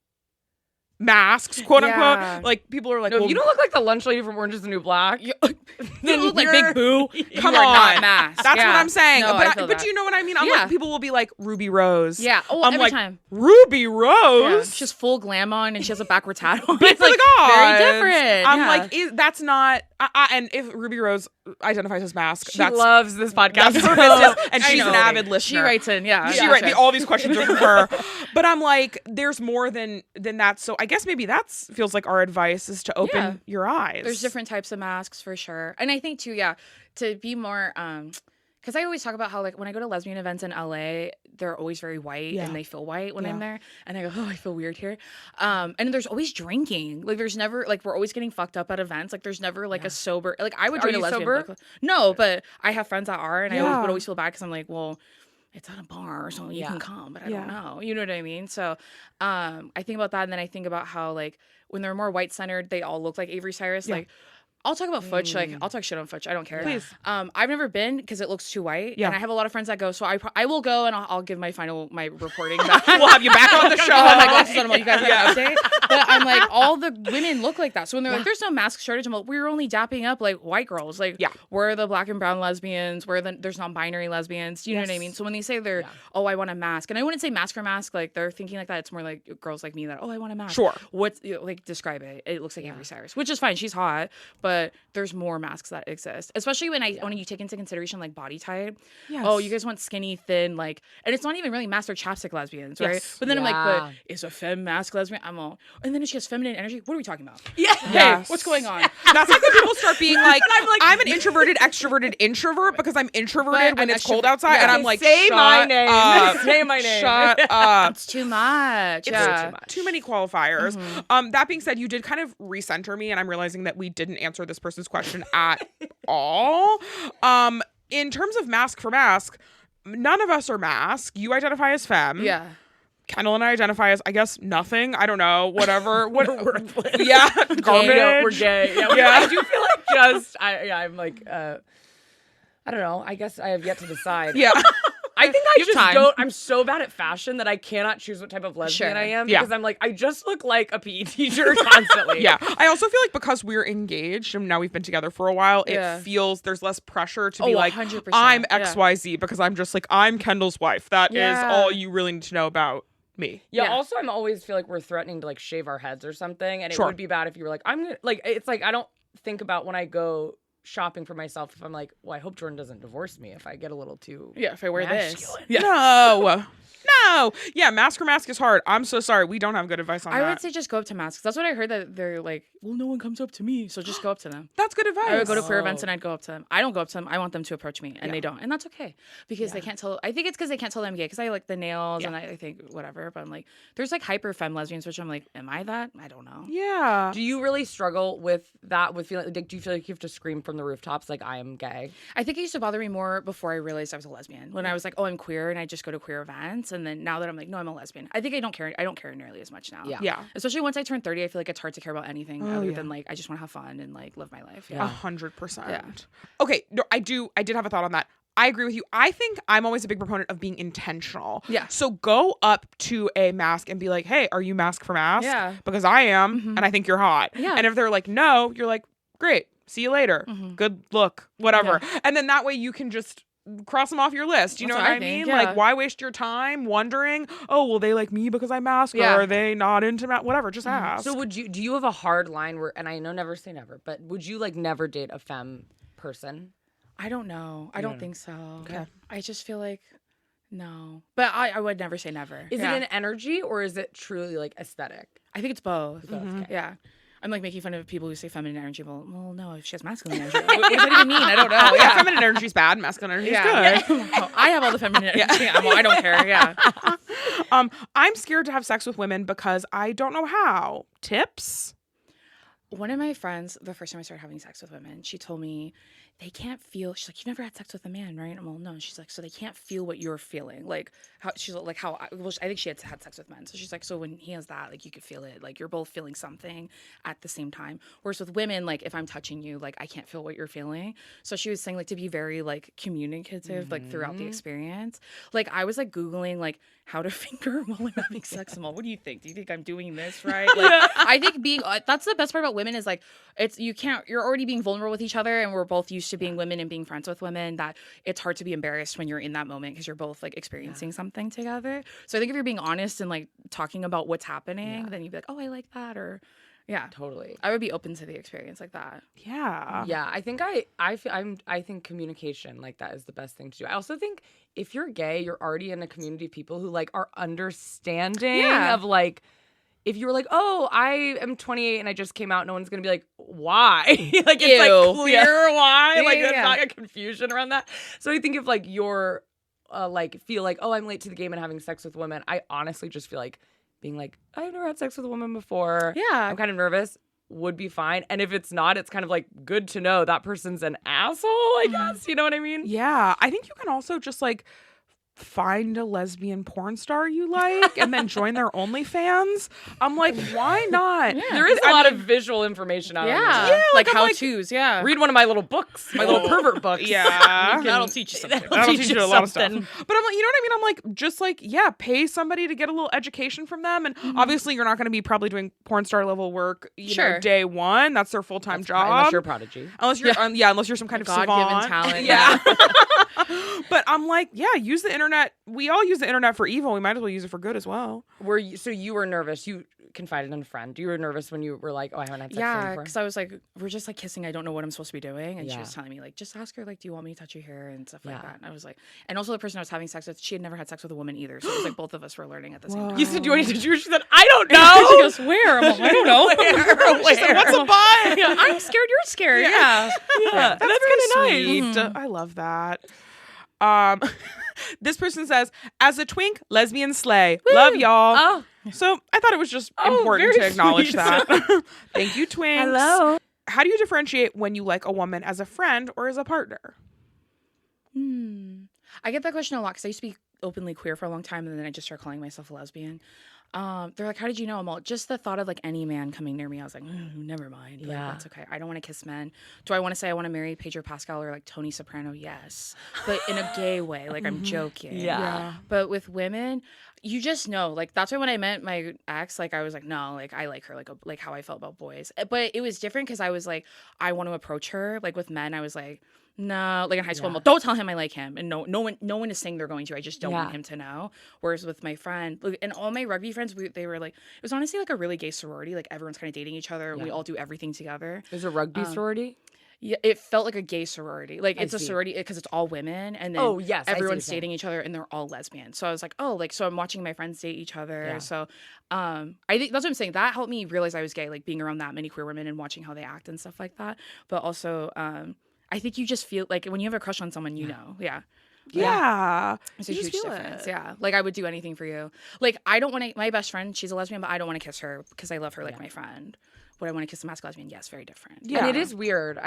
masks, quote Yeah. unquote. Like people are like, No, well, you don't look like the lunch lady from Orange is the New Black. You look like you're- Big Boo. Come you are on. not masked. That's Yeah. what I'm saying. No, but feel but that. you know what I mean? I'm Yeah. like, people will be like Ruby Rose. Yeah. Oh, I'm every like, time. Ruby Yeah. Rose. She's full glam on and she has a backwards hat on. But It's for the like gods, very different. I'm Yeah. like, that's not. And if Ruby Rose identifies as mask, She that's loves this podcast. her business, and I she's an know. avid She listener. writes in, yeah. She yeah, writes sure. all these questions are from her. But I'm like, there's more than that. So I guess maybe that's feels like our advice is to open Yeah. your eyes. There's different types of masks for sure. And I think too, yeah, to be more because I always talk about how like when I go to lesbian events in LA, they're always very white Yeah. and they feel white when Yeah. I'm there. And I go, oh, I feel weird here. And there's always drinking. Like there's never like we're always getting fucked up at events. Like there's never like a sober like I would Are join a you lesbian sober? club. No, but I have friends that are and I Yeah. would always feel bad because I'm like, well, it's at a bar, so you Yeah. can come, but I Yeah. don't know. You know what I mean? So I think about that and then I think about how like when they're more white centered, they all look like Avery Cyrus. Yeah. Like I'll talk about Futch. Like I'll talk shit on Futch. I don't care. Please. I've never been because it looks too white. Yeah. And I have a lot of friends that go. So I will go and I'll give my reporting back. We'll have you back on the show. I'll have my glasses on. I'm like, you guys have an update. But I'm like, all the women look like that. So when they're like, there's no mask shortage, I'm like, we're only dapping up like white girls. Like, Yeah. we're the black and brown lesbians. There's non-binary lesbians. Do you know what I mean? So when they say oh, I want a mask, and I wouldn't say mask for mask. Like they're thinking like that. It's more like girls like me that, oh, I want a mask. Sure. What's like describe it? It looks like Avery Cyrus, which is fine. She's hot, but there's more masks that exist, especially when you take into consideration like body type. Yes. Oh, you guys want skinny, thin, like, and it's not even really mask or chapstick lesbians, right? Yes. But then I'm like, Yeah. but is a femme mask lesbian? I'm all, and then she has feminine energy. What are we talking about? Yeah. Yes. Hey, what's going on? That's like when people start being like, I'm like- I'm an introverted, extroverted introvert because I'm introverted But when I'm it's cold outside, yeah. and I'm like, say shut my name. up. Say my name. Shut up. It's too much. It's Yeah. too much. Too many qualifiers. That being said, you did kind of recenter me, and I'm realizing that we didn't answer this person's question at all. In terms of mask for mask, none of us are mask. You identify as femme. Yeah. Kendahl and I identify as, I guess, nothing. I don't know. Whatever. We're Yeah. garbage. Garbage. We're gay. Yeah, Yeah. I do feel like I'm like I don't know. I guess I have yet to decide. Yeah. I think I You have just time. don't. I'm so bad at fashion that I cannot choose what type of lesbian Sure. I am Yeah. because I'm like I just look like a PE teacher constantly. Yeah. I also feel like because we're engaged and now we've been together for a while, Yeah. it feels there's less pressure to be Oh, like, 100%, I'm yeah. XYZ because I'm just like, I'm Kendall's wife. That is Yeah. all you really need to know about me. Yeah, Yeah. also, I'm always feel like we're threatening to like shave our heads or something, and it Sure. would be bad if you were like, I'm gonna like. It's like I don't think about when I go shopping for myself if I'm like, well, I hope Jordan doesn't divorce me if I get a little too. Yeah. If I wear this. Masculine. Yeah. No. No. Yeah, mask or mask is hard. I'm so sorry. We don't have good advice on I that. would say just go up to masks. That's what I heard that they're like, well, no one comes up to me. So just go up to them. That's good advice. I would go to queer Oh. events and I'd go up to them. I don't go up to them. I want them to approach me, and they don't, and that's okay because they can't tell. I think it's because they can't tell I'm gay because I like the nails and I think whatever. But I'm like, there's like hyper femme lesbians, which I'm like, am I that? I don't know. Yeah. Do you really struggle with that? With feeling like, do you feel like you have to scream from the rooftops like I am gay? I think it used to bother me more before I realized I was a lesbian. When I was like, oh, I'm queer, and I just go to queer events, and then now that I'm like, no, I'm a lesbian. I think I don't care. I don't care nearly as much now. Yeah. Yeah. Especially once I turn 30, I feel like it's hard to care about anything other yeah. than like I just want to have fun and like live my life. Yeah. 100%. Yeah. Okay. No, I did have a thought on that. I agree with you. I think I'm always a big proponent of being intentional. Yeah. So go up to a mask and be like, hey, are you mask for mask? Yeah. Because I am, and I think you're hot. Yeah. And if they're like, no, you're like, great. See you later. Good look. Whatever. And then that way you can just cross them off your list. You know That's what what I I mean? think, yeah. Like, why waste your time wondering, oh, will they like me because I mask? Or are they not into mask? Whatever. Just ask. So do you have a hard line where, and I know never say never, but would you like never date a femme person? I don't know. I don't think so. Okay. I just feel like no. But I would never say never. Is it an energy or is it truly like aesthetic? I think it's both. Okay. Yeah. I'm like making fun of people who say feminine energy. Well, no, if she has masculine energy. What does that even mean? I don't know. Yeah, feminine energy is bad. Masculine energy is good. Well, I have all the feminine energy. I don't care. Yeah. I'm scared to have sex with women because I don't know how. Tips? One of my friends, the first time I started having sex with women, she told me they can't feel. She's like, you've never had sex with a man, right? I'm well, no. She's like, so they can't feel what you're feeling. Like how she's like how. Well, I think she had sex with men, so she's like, so when he has that, like you could feel it. Like you're both feeling something at the same time. Whereas with women, like if I'm touching you, like I can't feel what you're feeling. So she was saying like to be very like communicative, like throughout the experience. Like I was like Googling like how to finger while I'm having sex. I'm all, what do you think? Do you think I'm doing this right? Like I think being that's the best part about women is like you're already being vulnerable with each other, and we're both used to being women and being friends with women, that it's hard to be embarrassed when you're in that moment because you're both like experiencing something together. So I think if you're being honest and like talking about what's happening, then you'd be like, oh, I like that, or Totally. I would be open to the experience like that. Yeah. Yeah, I think I think communication like that is the best thing to do. I also think if you're gay, you're already in a community of people who like are understanding of like, if you were like, oh, I am 28 and I just came out, no one's gonna be like, why? Like it's like clear why. Like there's not a confusion around that. So I think if like you're like feel like, oh, I'm late to the game and having sex with women, I honestly just feel like being like, I've never had sex with a woman before. Yeah. I'm kind of nervous. Would be fine. And if it's not, it's kind of like good to know that person's an asshole, I guess. You know what I mean? Yeah. I think you can also just like find a lesbian porn star you like and then join their OnlyFans. I'm like, why not? There is a lot of visual information out there. Yeah, like I'm how like- to's. Yeah, Read one of my little books, my little pervert books. Yeah. that'll teach you something. That'll teach you a lot of stuff. something. But I'm like, you know what I mean? I'm like, just like, yeah, pay somebody to get a little education from them. And obviously you're not going to be probably doing porn star level work, you know, day one. That's their full-time job. Unless you're a prodigy. Unless you're, unless you're some kind of God-given savant. talent. Yeah. But I'm like, yeah, use the internet. We all use the internet for evil. We might as well use it for good as well. So you were nervous. You confided in a friend. You were nervous when you were like, oh, I haven't had sex with her Yeah, before. because I was like, we're just like kissing. I don't know what I'm supposed to be doing. And she Yeah. was telling me like, just ask her like, do you want me to touch your hair and stuff like that. And I was like, and also the person I was having sex with, she had never had sex with a woman either. So it was like both of us were learning at the same time. You said, do you want to touch her? She said, I don't know. She goes, where? I'm like, I don't know. She said, what's a butt? Yeah, I'm scared. You're scared. Yeah. That's kind of nice. Sweet. I love that. This person says, as a twink, lesbian slay. Love y'all. Oh. So I thought it was just important very to acknowledge sweet. that. Thank you, twinks. Hello. How do you differentiate when you like a woman as a friend or as a partner? I get that question a lot because I used to be openly queer for a long time, and then I just started calling myself a lesbian. They're like, how did you know? I'm all, just the thought of like any man coming near me, I was like, never mind. Like, Yeah. that's okay. I don't want to kiss men. Do I want to say I want to marry Pedro Pascal or like Tony Soprano? Yes. But in a gay way. Like I'm joking. Yeah. But with women, you just know. Like that's why when I met my ex, like I was like, no, like I like her, like how I felt about boys. But it was different because I was like, I want to approach her. Like with men, I was like, no, like in high school, I'm like, don't tell him I like him, and no one is saying they're going to. I just don't want him to know. Whereas with my friend, and all my rugby friends, they were like, it was honestly like a really gay sorority. Like everyone's kind of dating each other. We all do everything together. There's a rugby sorority? Yeah, it felt like a gay sorority. Like it's a see. sorority because it's all women, and then I see what you're everyone's saying. dating each other, and they're all lesbian. So I was like, oh, like so I'm watching my friends date each other. Yeah. So, I think that's what I'm saying. That helped me realize I was gay, like being around that many queer women and watching how they act and stuff like that. But also, I think you just feel like when you have a crush on someone, you know, Yeah. it's a You just huge feel difference. it. Yeah, like I would do anything for you. Like I don't want to. My best friend, she's a lesbian, but I don't want to kiss her because I love her like my friend. would I want to kiss a masc lesbian? Yes, very different. Yeah. And it is weird.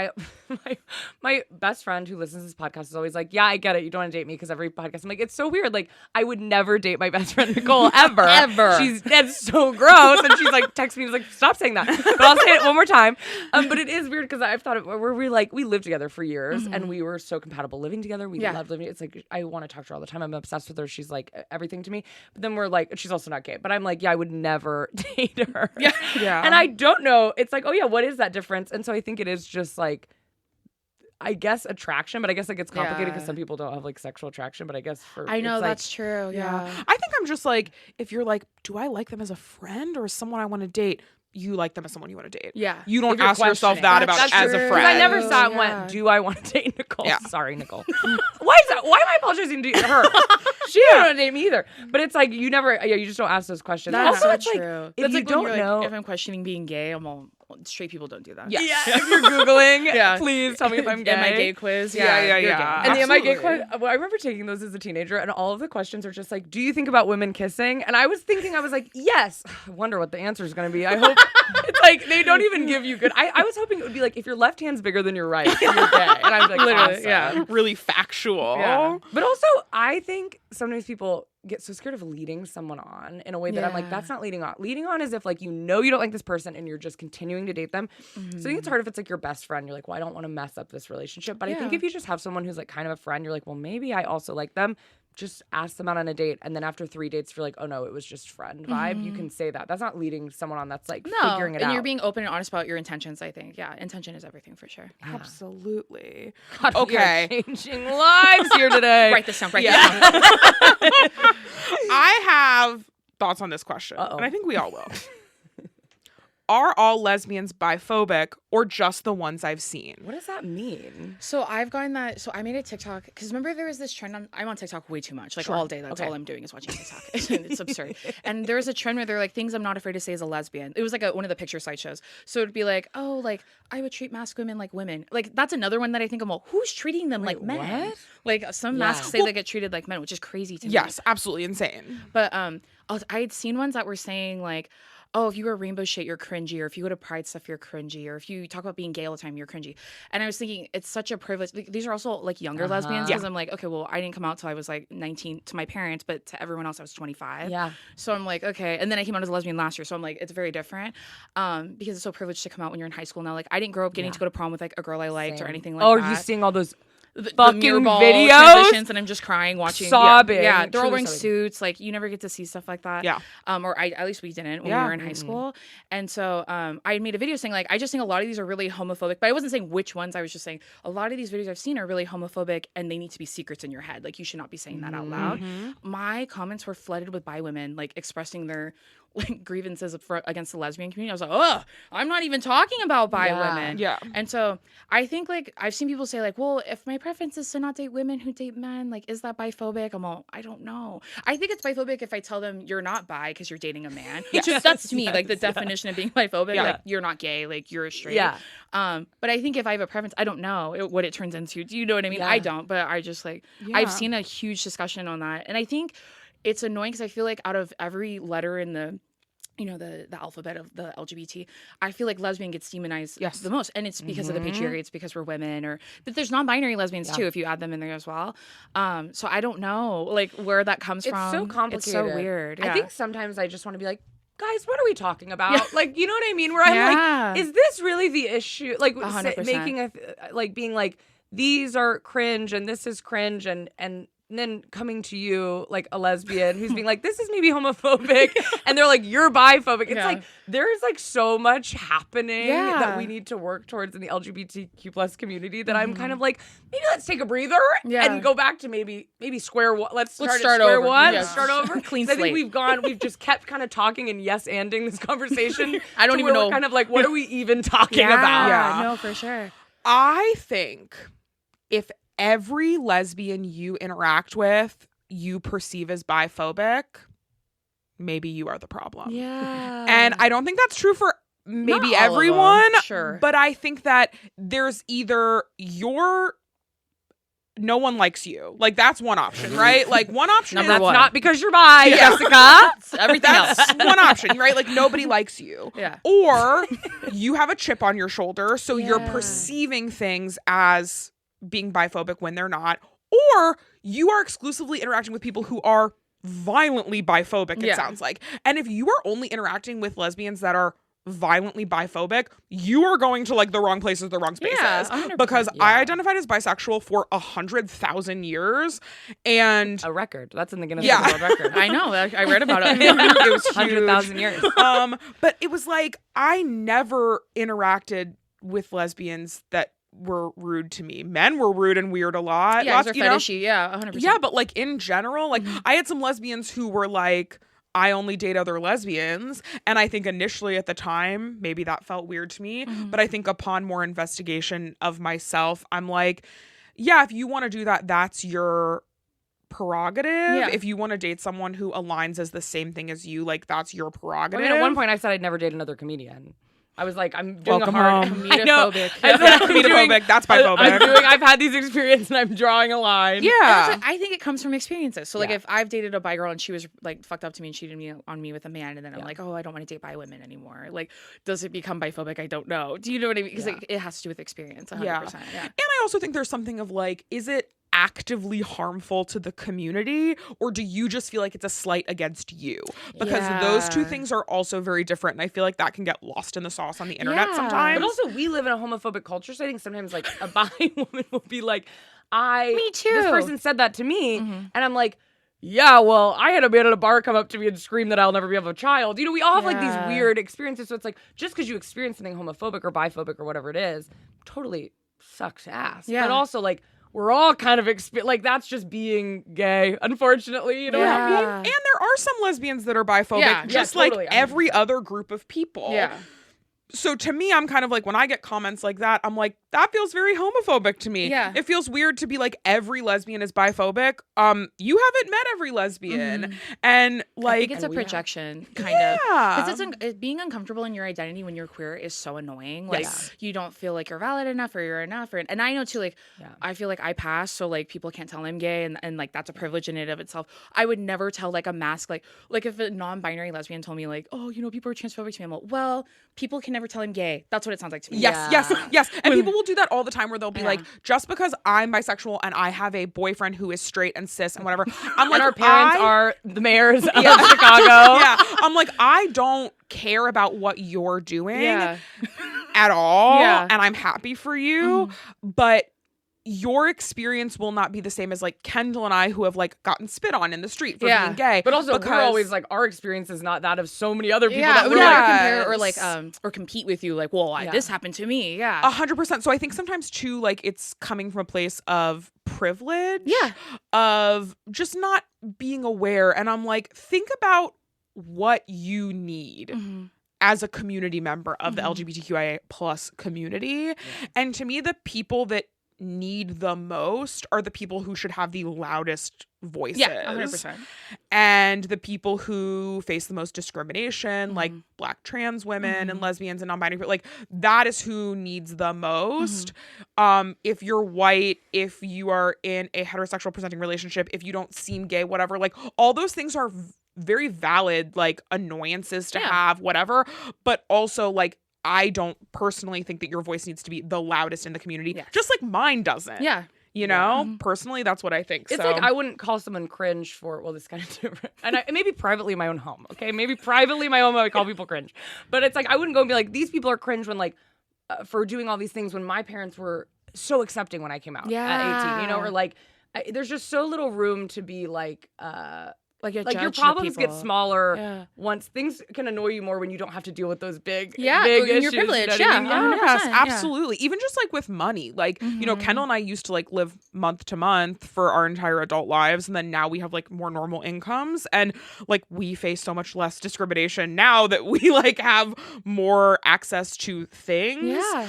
My best friend who listens to this podcast is always like, yeah, I get it. You don't want to date me because every podcast. I'm like, it's so weird. Like, I would never date my best friend Nicole ever. Ever. That's so gross. And she's like, text me, like, stop saying that. But I'll say it one more time. But it is weird because I've thought of where we lived together for years and we were so compatible living together. We loved living. It's like, I want to talk to her all the time. I'm obsessed with her. She's like everything to me. But then we're like, she's also not gay. But I'm like, yeah, I would never date her. Yeah. And I don't know. It's like, oh yeah, what is that difference? And so I think it is just like, I guess attraction, but I guess like it's complicated because some people don't have like sexual attraction. But I guess I know it's that's true. Yeah. I think I'm just like, if you're like, do I like them as a friend or as someone I want to date? You like them as someone you want to date. Yeah. You don't If you're ask yourself questioning. that about That's as a true. friend. I never sat and Yeah. went, do I want to date Nicole? Yeah. Sorry, Nicole. Why am I apologizing to her? She didn't want to date me either. But it's like, you just don't ask those questions. That's Also, so it's like, true. if That's you like when don't you're know. like, if I'm questioning being gay, I'm all straight people don't do that. Yeah. If you're Googling, Yeah. please tell me if I'm gay. Am I gay quiz? Yeah, you're yeah. gay. And the am I gay Absolutely. question? Well, I remember taking those as a teenager, and all of the questions are just like, "Do you think about women kissing?" And I was like, "Yes." I wonder what the answer is going to be. I hope it's like they don't even give you good. I was hoping it would be like, if your left hand's bigger than your right, you're gay. And I'm like, Literally, awesome. yeah. Really factual. Yeah. But also, I think sometimes people get so scared of leading someone on in a way that I'm like, Yeah. that's not leading on. Leading on is if like you don't like this person and you're just continuing to date them. So I think it's hard if it's like your best friend. You're like, well, I don't want to mess up this relationship. But I think Yeah. if you just have someone who's like kind of a friend, you're like, well, maybe I also like them. Just ask them out on a date, and then after 3 dates, if you're like, oh no, it was just friend vibe. You can say that. That's not leading someone on. That's like No, figuring it and out. you're being open and honest about your intentions. I think, yeah, intention is everything for sure. Absolutely. God, we are Okay. changing lives here today. Write this down. Write Yeah. this down. I have thoughts on this question, Uh-oh. and I think we all will. Are all lesbians biphobic or just the ones I've seen? What does that mean? So I've gotten that. So I made a TikTok because remember there was this trend. I'm on TikTok way too much, like all day. That's Okay. all I'm doing is watching TikTok. It's absurd. And there was a trend where they're like things I'm not afraid to say as a lesbian. It was like one of the picture slideshows. So it'd be like, oh, like I would treat masked women like women. Like that's another one that I think I'm all, who's treating them like men? what? Like some masks say they get treated like men, which is crazy to me. Yes, absolutely insane. But I had seen ones that were saying like, oh, if you wear rainbow shit, you're cringy, or if you go to pride stuff, you're cringy, or if you talk about being gay all the time, you're cringy. And I was thinking, it's such a privilege. Like, these are also like younger lesbians because I'm like, okay, well, I didn't come out till I was like 19 to my parents, but to everyone else, I was 25. Yeah. So I'm like, okay. And then I came out as a lesbian last year, so I'm like, it's very different because it's so privileged to come out when you're in high school now. Like, I didn't grow up getting to go to prom with like a girl I liked or anything like Oh, that. are you seeing all those the fucking mirror ball videos? transitions, and I'm just crying watching Sobbing. Yeah, they're all Truly wearing sobbing. suits. Like you never get to see stuff like that. Yeah. Or at least we didn't when Yeah. we were in high school. And so I made a video saying like I just think a lot of these are really homophobic. But I wasn't saying which ones. I was just saying a lot of these videos I've seen are really homophobic, and they need to be secrets in your head. Like you should not be saying that out loud. My comments were flooded with bi women like expressing their like grievances against the lesbian community. I was like, oh, I'm not even talking about bi women. Yeah. And so I think like I've seen people say like, well, if my preference is to not date women who date men, like is that biphobic? I'm all, I don't know. I think it's biphobic if I tell them you're not bi because you're dating a man. That's to me like the definition of being biphobic. Yeah. Like you're not gay, like you're straight. Yeah. But I think if I have a preference, I don't know what it turns into. Do you know what I mean? Yeah. I don't, but I just like I've seen a huge discussion on that, and I think it's annoying because I feel like out of every letter in the the alphabet of the LGBT, I feel like lesbian gets demonized the most. And it's because of the patriarchy, it's because we're women, but there's non-binary lesbians too, if you add them in there as well. So I don't know like where that comes from. It's so complicated. It's so weird. Yeah. I think sometimes I just want to be like, guys, what are we talking about? Like, you know what I mean? Where I'm Yeah. like, is this really the issue? Like 100%. making like being like, these are cringe and this is cringe and then coming to you like a lesbian who's being like, this is maybe homophobic, and they're like, you're biphobic. It's like there's like so much happening that we need to work towards in the LGBTQ plus community that I'm kind of like, maybe let's take a breather and go back to maybe square one. Let's start at square over. one. Yes. Start over. Clean I think slate. we've just kept kind of talking and yes-anding this conversation. I don't to even where know. we're kind of like, what are we even talking about? Yeah. No, for sure. I think if every lesbian you interact with you perceive as biphobic, maybe you are the problem. Yeah. And I don't think that's true for maybe Not all of them, everyone. sure. But I think that there's either your no one likes you. Like, that's one option, right? Like, one option Number is That's one. not because you're bi, Yeah. Jessica. Everything else. that's one option, right? Like, nobody likes you. Yeah. Or you have a chip on your shoulder, so you're Yeah. perceiving things as being biphobic when they're not. Or you are exclusively interacting with people who are violently biphobic, it Yeah. sounds like. And if you are only interacting with lesbians that are violently biphobic, you are going to like the wrong places, the wrong spaces. Yeah, 100%. Because I Yeah. identified as bisexual for 100,000 years, and A record. That's in the Guinness Yeah. Book of World Record. I know. I read about it. it was huge. 100,000 years. But it was like I never interacted with lesbians that were rude to me. Men were rude and weird a lot. Yeah, Lots- they're you know? fetishy. Yeah, 100%. Yeah, but like in general, like I had some lesbians who were like, I only date other lesbians. And I think initially at the time, maybe that felt weird to me. But I think upon more investigation of myself, I'm like, yeah, if you want to do that, that's your prerogative. Yeah. If you want to date someone who aligns as the same thing as you, like that's your I prerogative. mean, at one point I said I'd never date another comedian. I was like, I'm doing Welcome a hard. home. I know. Comedophobic. I said I'm Comedophobic, that's I'm biphobic. I've had these experiences and I'm drawing a line. Yeah. That's what- I think it comes from experiences. So like Yeah. if I've dated a bi girl and she was like fucked up to me and cheated on me with a man, and then I'm Yeah. like, oh, I don't want to date bi women anymore. Like, does it become biphobic? I don't know. Do you know what I mean? Because Yeah. like, it has to do with experience. 100%. Yeah. Yeah. And I also think there's something of like, is it actively harmful to the community, or do you just feel like it's a slight against you? Because those two Yeah. things are also very different, and I feel like that can get lost in the sauce on the internet Yeah. sometimes. But also, we live in a homophobic culture, so I think sometimes like a bi woman will be like, Me too. This person said that to me, and I'm like, yeah, well, I had a man at a bar come up to me and scream that I'll never be able to have a child. You know, we all have like these Yeah. weird experiences. So it's like, just because you experience something homophobic or biphobic or whatever it is, totally sucks ass. Yeah. But also like, we're all kind of like that's just being gay, unfortunately. You know what I mean? Yeah. And there are some lesbians that are biphobic, Yeah. just Yeah, totally, like every other group of people. Yeah. So to me, I'm kind of like, when I get comments like that, I'm like, that feels very homophobic to me. Yeah. It feels weird to be like, every lesbian is biphobic. You haven't met every lesbian. And I like, think it's a we have- projection, kind of. yeah. Because being uncomfortable in your identity when you're queer is so annoying. Like, Yes. you don't feel like you're valid enough or you're enough. And I know, too, like, Yeah. I feel like I pass, so, like, people can't tell I'm gay, and like, that's a privilege in and of itself. I would never tell, like, a mask, like if a non-binary lesbian told me, like, oh, you know, people are transphobic to me, I'm like, well, people can never tell I'm gay. That's what it sounds like to me. Yes, Yeah. yes, yes. And people will do that all the time where they'll be Yeah. like, just because I'm bisexual and I have a boyfriend who is straight and cis and whatever, I'm like, And our parents I- are the mayors of Yeah. Chicago. Yeah. I'm like, I don't care about what you're doing Yeah. at all. Yeah. And I'm happy for you. But your experience will not be the same as like Kendahl and I, who have like gotten spit on in the street for Yeah. being gay. But also, we're because- always like, our experience is not that of so many other people Yeah, that we we're never like, compare or like Yes. or compete with you. Like, well, Yeah. this happened to me. Yeah. 100%. So I think sometimes too, like it's coming from a place of privilege. Yeah. Of just not being aware. And I'm like, think about what you need Mhm. as a community member of the Mhm. LGBTQIA plus community. And to me, the people that need the most are the people who should have the loudest voices. Yeah, 100%. And the people who face the most discrimination, like Mhm. Black trans women and Mhm. lesbians and non-binary, like that is who needs the most. If you're white, if you are in a heterosexual presenting relationship, if you don't seem gay, whatever, like all those things are very valid, like annoyances to Yeah. have, whatever. But also like, I don't personally think that your voice needs to be the loudest in the community, Yes. just like mine doesn't. Yeah. You know, Mhm. personally, that's what I think. it's so. like I wouldn't call someone cringe for, well, this is kind of different. And maybe privately in my own home, okay? Maybe privately in my home I would call people cringe. But it's like, I wouldn't go and be like, these people are cringe when like, for doing all these things when my parents were so accepting when I came out at 18, you know? Yeah. Or like, there's just so little room to be like Like, you're your judged with problems get people. smaller Yeah. once things can annoy you more when you don't have to deal with those big Yeah, big in your issues, privilege, you know what yeah. I mean? Yes, 100%, yeah. absolutely. Even just like with money, like, you know, Mhm. Kendahl and I used to like live month to month for our entire adult lives. And then now we have like more normal incomes, and like we face so much less discrimination now that we like have more access to things. Yeah.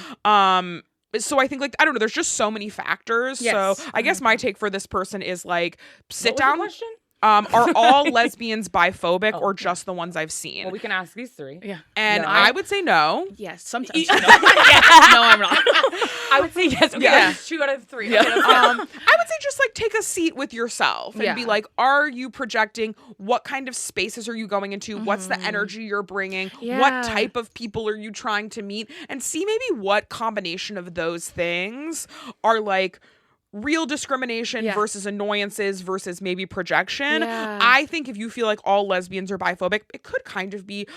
So I think like, I don't know, there's just so many factors. Yes. So I guess my take for this person is like, sit What was the down. question? Are all lesbians biphobic or okay. just the ones I've seen? Well, we can ask these three. Yeah. And No. I would say no. Yes. Sometimes. No, I'm not. I would say yes. Okay, Yeah. that's 2 out of 3. Yeah. Okay, that's I would say just like take a seat with yourself and be Yeah. like, are you projecting? What kind of spaces are you going into? What's the energy you're bringing? What Yeah. type of people are you trying to meet? And see maybe what combination of those things are like real discrimination Yeah. versus annoyances versus maybe projection. Yeah. I think if you feel like all lesbians are biphobic, it could kind of be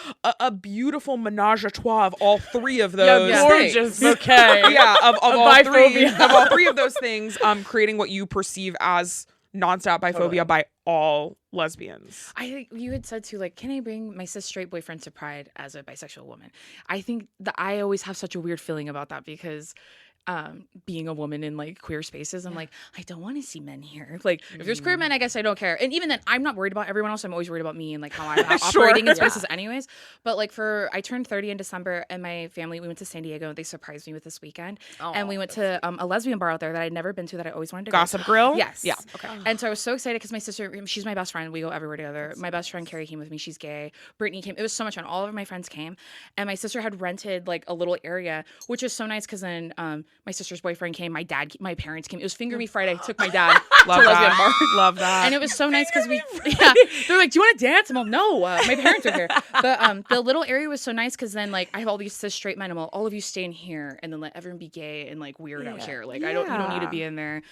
a beautiful menage a trois of all 3 of those Yeah. things. gorgeous. Okay. Yeah, of all biphobia. of all 3 of those things, creating what you perceive as nonstop biphobia Totally. by all lesbians. I think you had said too, like, can I bring my cis straight boyfriend to Pride as a bisexual woman? I think that I always have such a weird feeling about that because being a woman in like queer spaces, I'm like, I don't want to see men here. Like, if there's queer men, I guess I don't care. And even then, I'm not worried about everyone else. I'm always worried about me and like how I'm Sure. operating in spaces anyways. But like I turned 30 in December and my family, we went to San Diego and they surprised me with this weekend. And we went to a lesbian bar out there that I'd never been to that I always wanted to go. Gossip Grill? Yes. Yeah. Okay. And so I was so excited because my sister, she's my best friend. We go everywhere together. My best friend Carrie came with me. She's gay. Brittany came. It was so much fun. All of my friends came. And my sister had rented like a little area, which was so nice because then my sister's boyfriend came. My parents came. It was Finger Me Friday. I took my dad to Love a lesbian bar. that. Love that. And it was so nice because they're like, do you want to dance? I'm like, no, my parents are here. But the little area was so nice because then like I have all these cis straight men. I'm like, all of you stay in here and then let everyone be gay and like weird out here. Like you don't need to be in there.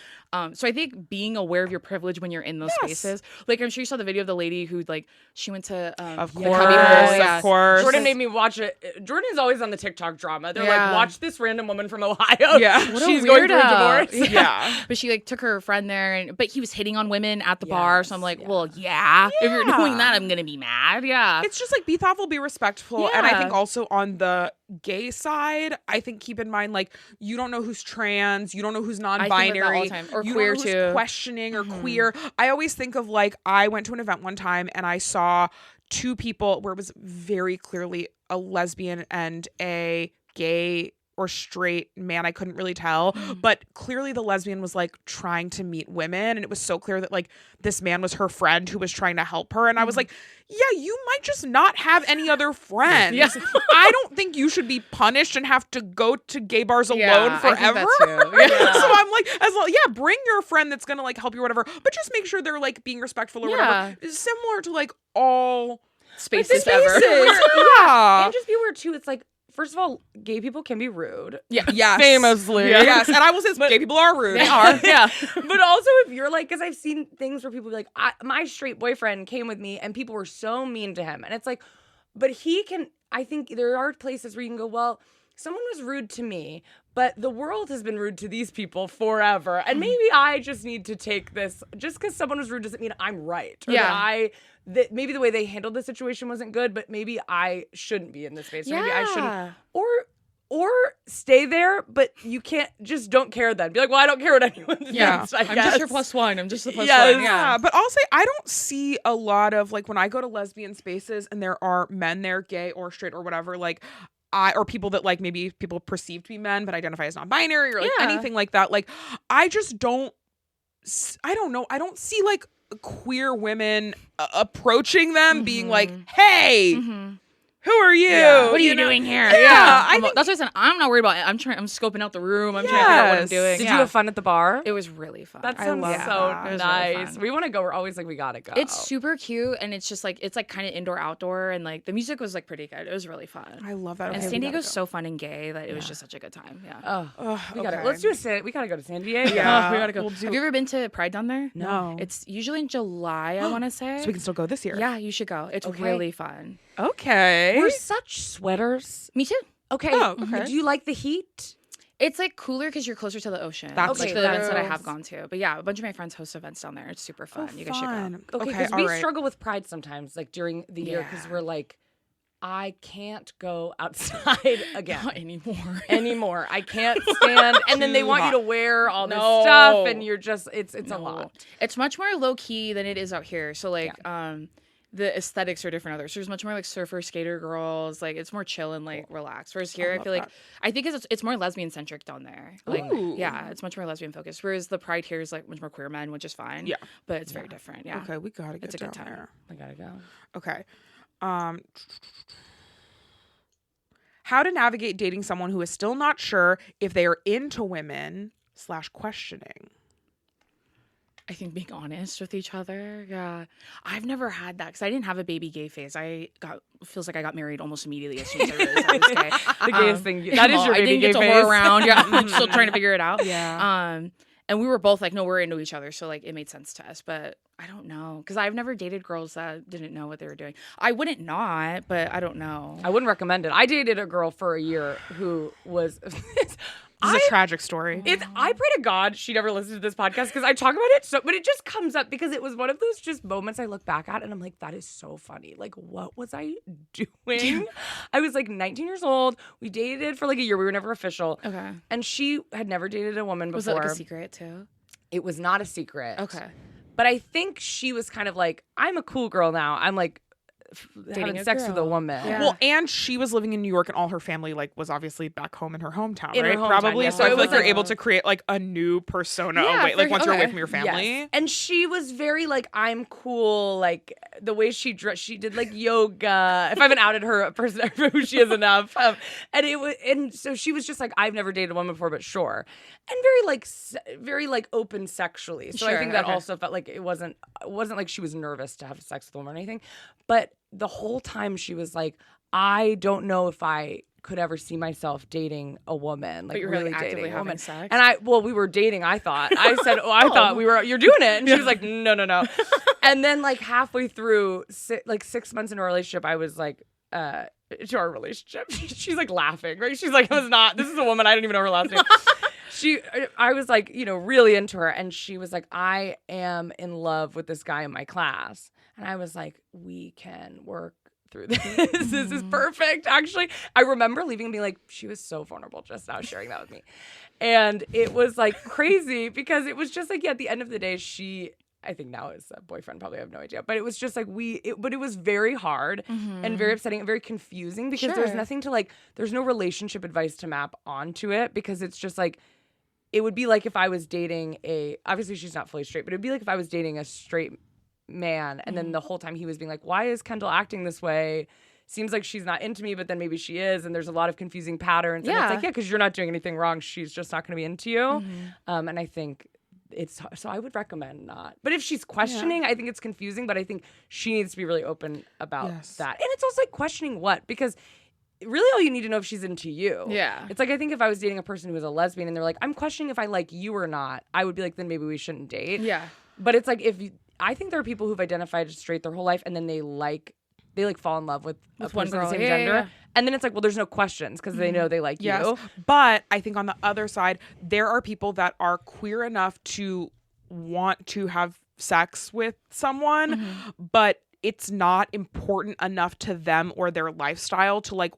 So I think being aware of your privilege when you're in those spaces. Like I'm sure you saw the video of the lady who like she went to of the course, Cubby Hole, yeah. of course. Jordan made me watch it. Jordan is always on the TikTok drama. They're Yeah. like, watch this random woman from Ohio. Yeah. What a She's going through a weirdo. divorce. Yeah. But she like took her friend there, but he was hitting on women at the bar. So I'm like, well, yeah. If you're doing that, I'm gonna be mad. Yeah. It's just like be thoughtful, be respectful. And I Yeah. think also on the gay side, I think keep in mind like you don't know who's trans, you don't know who's I think about that all non-binary, the time. Or you queer don't know who's too. questioning or queer. I always think of like I went to an event one time and I saw 2 people where it was very clearly a lesbian and a gay or straight man. I couldn't really tell, but clearly the lesbian was like trying to meet women, and it was so clear that like this man was her friend who was trying to help her. And I was like, yeah, you might just not have any other friends. Yeah. I don't think you should be punished and have to go to gay bars alone Yeah, I think forever. that too. Yeah. So I'm like, as well, yeah, bring your friend that's gonna like help you or whatever, but just make sure they're like being respectful or whatever. It's similar to like all Spaces spaces. ever. Yeah. And just be aware too. It's like, first of all, gay people can be rude. Yeah. Yes. Famously. Yes. And I will say gay people are rude. They are. Yeah. But also if you're like, because I've seen things where people be like, my straight boyfriend came with me and people were so mean to him. And it's like, but I think there are places where you can go, well, someone was rude to me, but the world has been rude to these people forever. And maybe I just need to take this, just because someone was rude doesn't mean I'm right. Or that maybe the way they handled the situation wasn't good, but maybe I shouldn't be in this space. Or maybe I shouldn't. Or stay there, but you can't, just don't care then. Be like, well, I don't care what anyone thinks, I I'm guess. just your +1. I'm just the +1. Yes. Yeah, but I'll say I don't see a lot of like when I go to lesbian spaces and there are men there, gay or straight or whatever, like or people that like maybe people perceive to be men but identify as non-binary or like anything like that. Like I just don't know. I don't see like queer women approaching them being like, hey, who are you? Yeah. What are you know? doing here? Yeah, I think that's what I said. I'm not worried about it. I'm scoping out the room. I'm trying to figure out what I'm doing. Did you have fun at the bar? It was really fun. That I sounds love so that. It was really nice. fun. We want to go. We're always like, we gotta go. It's super cute, and it's just like kind of indoor outdoor, and like the music was like pretty good. It was really fun. I love that. And Okay, San we Diego's gotta so fun and gay that it was just such a good time. Yeah. we gotta. okay. Let's do we gotta go to San Diego. Yeah. we gotta go. We'll do- Have you ever been to Pride down there? No. It's usually in July, I want to say. So we can still go this year. Yeah, you should go. It's really fun. Okay. We're such sweaters. Me too. Okay. Oh, okay. Do you like the heat? It's like cooler because you're closer to the ocean. That's like true. the events that I have gone to. But yeah, a bunch of my friends host events down there. It's super fun. You guys should go. Okay, Okay, because all we right. struggle with Pride sometimes, like during the year, because Yeah. we're like, I can't go outside again Not anymore. anymore. I can't stand. And then they Too want you hot. to wear all this No. stuff, and you're just it's a lot. It's much more low key than it is out here. So like the aesthetics are different. Others there's much more like surfer skater girls. Like it's more chill and like relaxed. Whereas here, I feel like I think it's more lesbian centric down there. Like yeah, it's much more lesbian focused. Whereas the Pride here is like much more queer men, which is fine. Yeah, but it's very different. Yeah. Okay, we gotta get it's a down good time. there. I gotta go. Okay. How to navigate dating someone who is still not sure if they are into women / questioning. I think being honest with each other. Yeah. I've never had that because I didn't have a baby gay phase. Feels like I got married almost immediately as soon as I realized I was gay. The gayest thing. That is your baby gay phase. I didn't get to whore around. Yeah, I'm still trying to figure it out. Yeah. And we were both like, no, we're into each other. So like it made sense to us. But I don't know. Because I've never dated girls that didn't know what they were doing. I wouldn't not, but I don't know. I wouldn't recommend it. I dated a girl for a year who was... This is a tragic story. I pray to God she never listens to this podcast because I talk about it but it just comes up because it was one of those just moments I look back at and I'm like, that is so funny. Like, what was I doing? I was like 19 years old. We dated for like a year. We were never official. Okay. And she had never dated a woman before. Was it like a secret too? It was not a secret. Okay. But I think she was kind of like, I'm a cool girl now. I'm like, having sex with a woman. Yeah. Well, and she was living in New York and all her family like was obviously back home in her hometown, in right? Her hometown, probably. yeah. So I feel like you're able to create like a new persona away, like once you're away from your family. Yes. And she was very like, I'm cool. Like the way she dressed, she did like yoga. If I haven't outed her, a person who she is enough. And so she was just like, I've never dated a woman before, but sure. And very like open sexually. So I think that also felt like it wasn't like she was nervous to have sex with a woman or anything. But the whole time she was like, I don't know if I could ever see myself dating a woman, like really dating a woman. Sex? And we were dating, I thought. I said, I thought you're doing it. And she was like, no. And then like halfway through, like 6 months into our relationship, I was like, to our relationship, she's like laughing, right? She's like, this is a woman, I don't even know her last name. I was like, really into her. And she was like, I am in love with this guy in my class. And I was like, we can work through this. This is perfect. Actually, I remember leaving and being like, she was so vulnerable just now sharing that with me. And it was like crazy because it was just like, at the end of the day, I think now is a boyfriend, probably, I have no idea. But it was just like but it was very hard and very upsetting and very confusing because there's nothing to there's no relationship advice to map onto it because it's just like, it would be like if I was dating obviously she's not fully straight, but it'd be like if I was dating a straight man and then the whole time he was being like, why is Kendahl acting this way? Seems like she's not into me, but then maybe she is, and there's a lot of confusing patterns. And it's like, because you're not doing anything wrong. She's just not going to be into you. And I think so I would recommend not. But if she's questioning, I think it's confusing, but I think she needs to be really open about that. And it's also like questioning what? Because really all you need to know if she's into you. Yeah. It's like, I think if I was dating a person who was a lesbian and they're like, I'm questioning if I like you or not, I would be like, then maybe we shouldn't date. Yeah. But it's like, I think there are people who've identified as straight their whole life and then they fall in love with a person one girl. of the same gender. Yeah. And then it's like, well, there's no questions because they know they like you. But I think on the other side, there are people that are queer enough to want to have sex with someone, but it's not important enough to them or their lifestyle to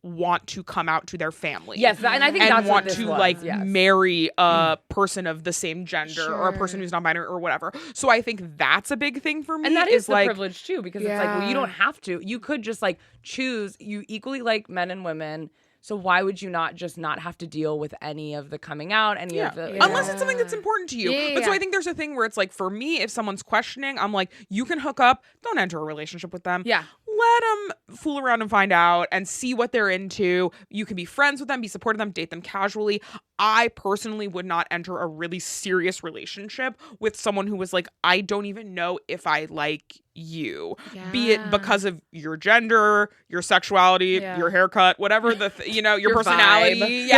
want to come out to their family. Yes, and I think that's want what this to was. marry a person of the same gender or a person who's non-binary or whatever. So I think that's a big thing for me. And that is the privilege too, because it's like, well, you don't have to. You could just choose. You equally like men and women. So why would you not just not have to deal with any of the coming out, of the unless it's something that's important to you. But so I think there's a thing where it's like, for me, if someone's questioning, I'm like, you can hook up, don't enter a relationship with them. Yeah. Let them fool around and find out and see what they're into. You can be friends with them, be supportive of them, date them casually. I personally would not enter a really serious relationship with someone who was like, I don't even know if I like you, be it because of your gender, your sexuality, your haircut, whatever your personality,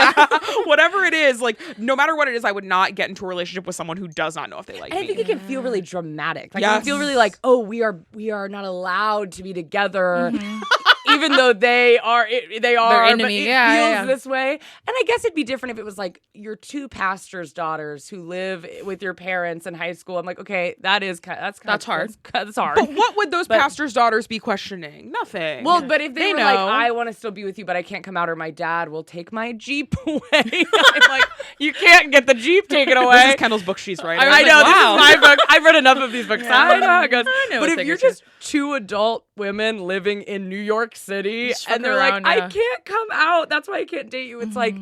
whatever it is, no matter what it is, I would not get into a relationship with someone who does not know if they like me. I think it can feel really dramatic. It can feel really like, oh, we are not allowed to be together. even though they are, into but me. it Yeah, feels this way. And I guess it'd be different if it was like your two pastors' daughters who live with your parents in high school. I'm like, okay, that's hard. That's hard. But what would those pastors' daughters be questioning? Nothing. Well, but if they were know. like, I want to still be with you, but I can't come out, or my dad will take my Jeep away. I'm like, you can't get the Jeep taken away. This is Kendall's book she's writing. I know, Wow. this is my book. I've read enough of these books. I know how it goes. know But a if thing you're or two. just two adult women living in New York City Just and they're fucking like, around, I yeah. can't come out, that's why I can't date you. It's like,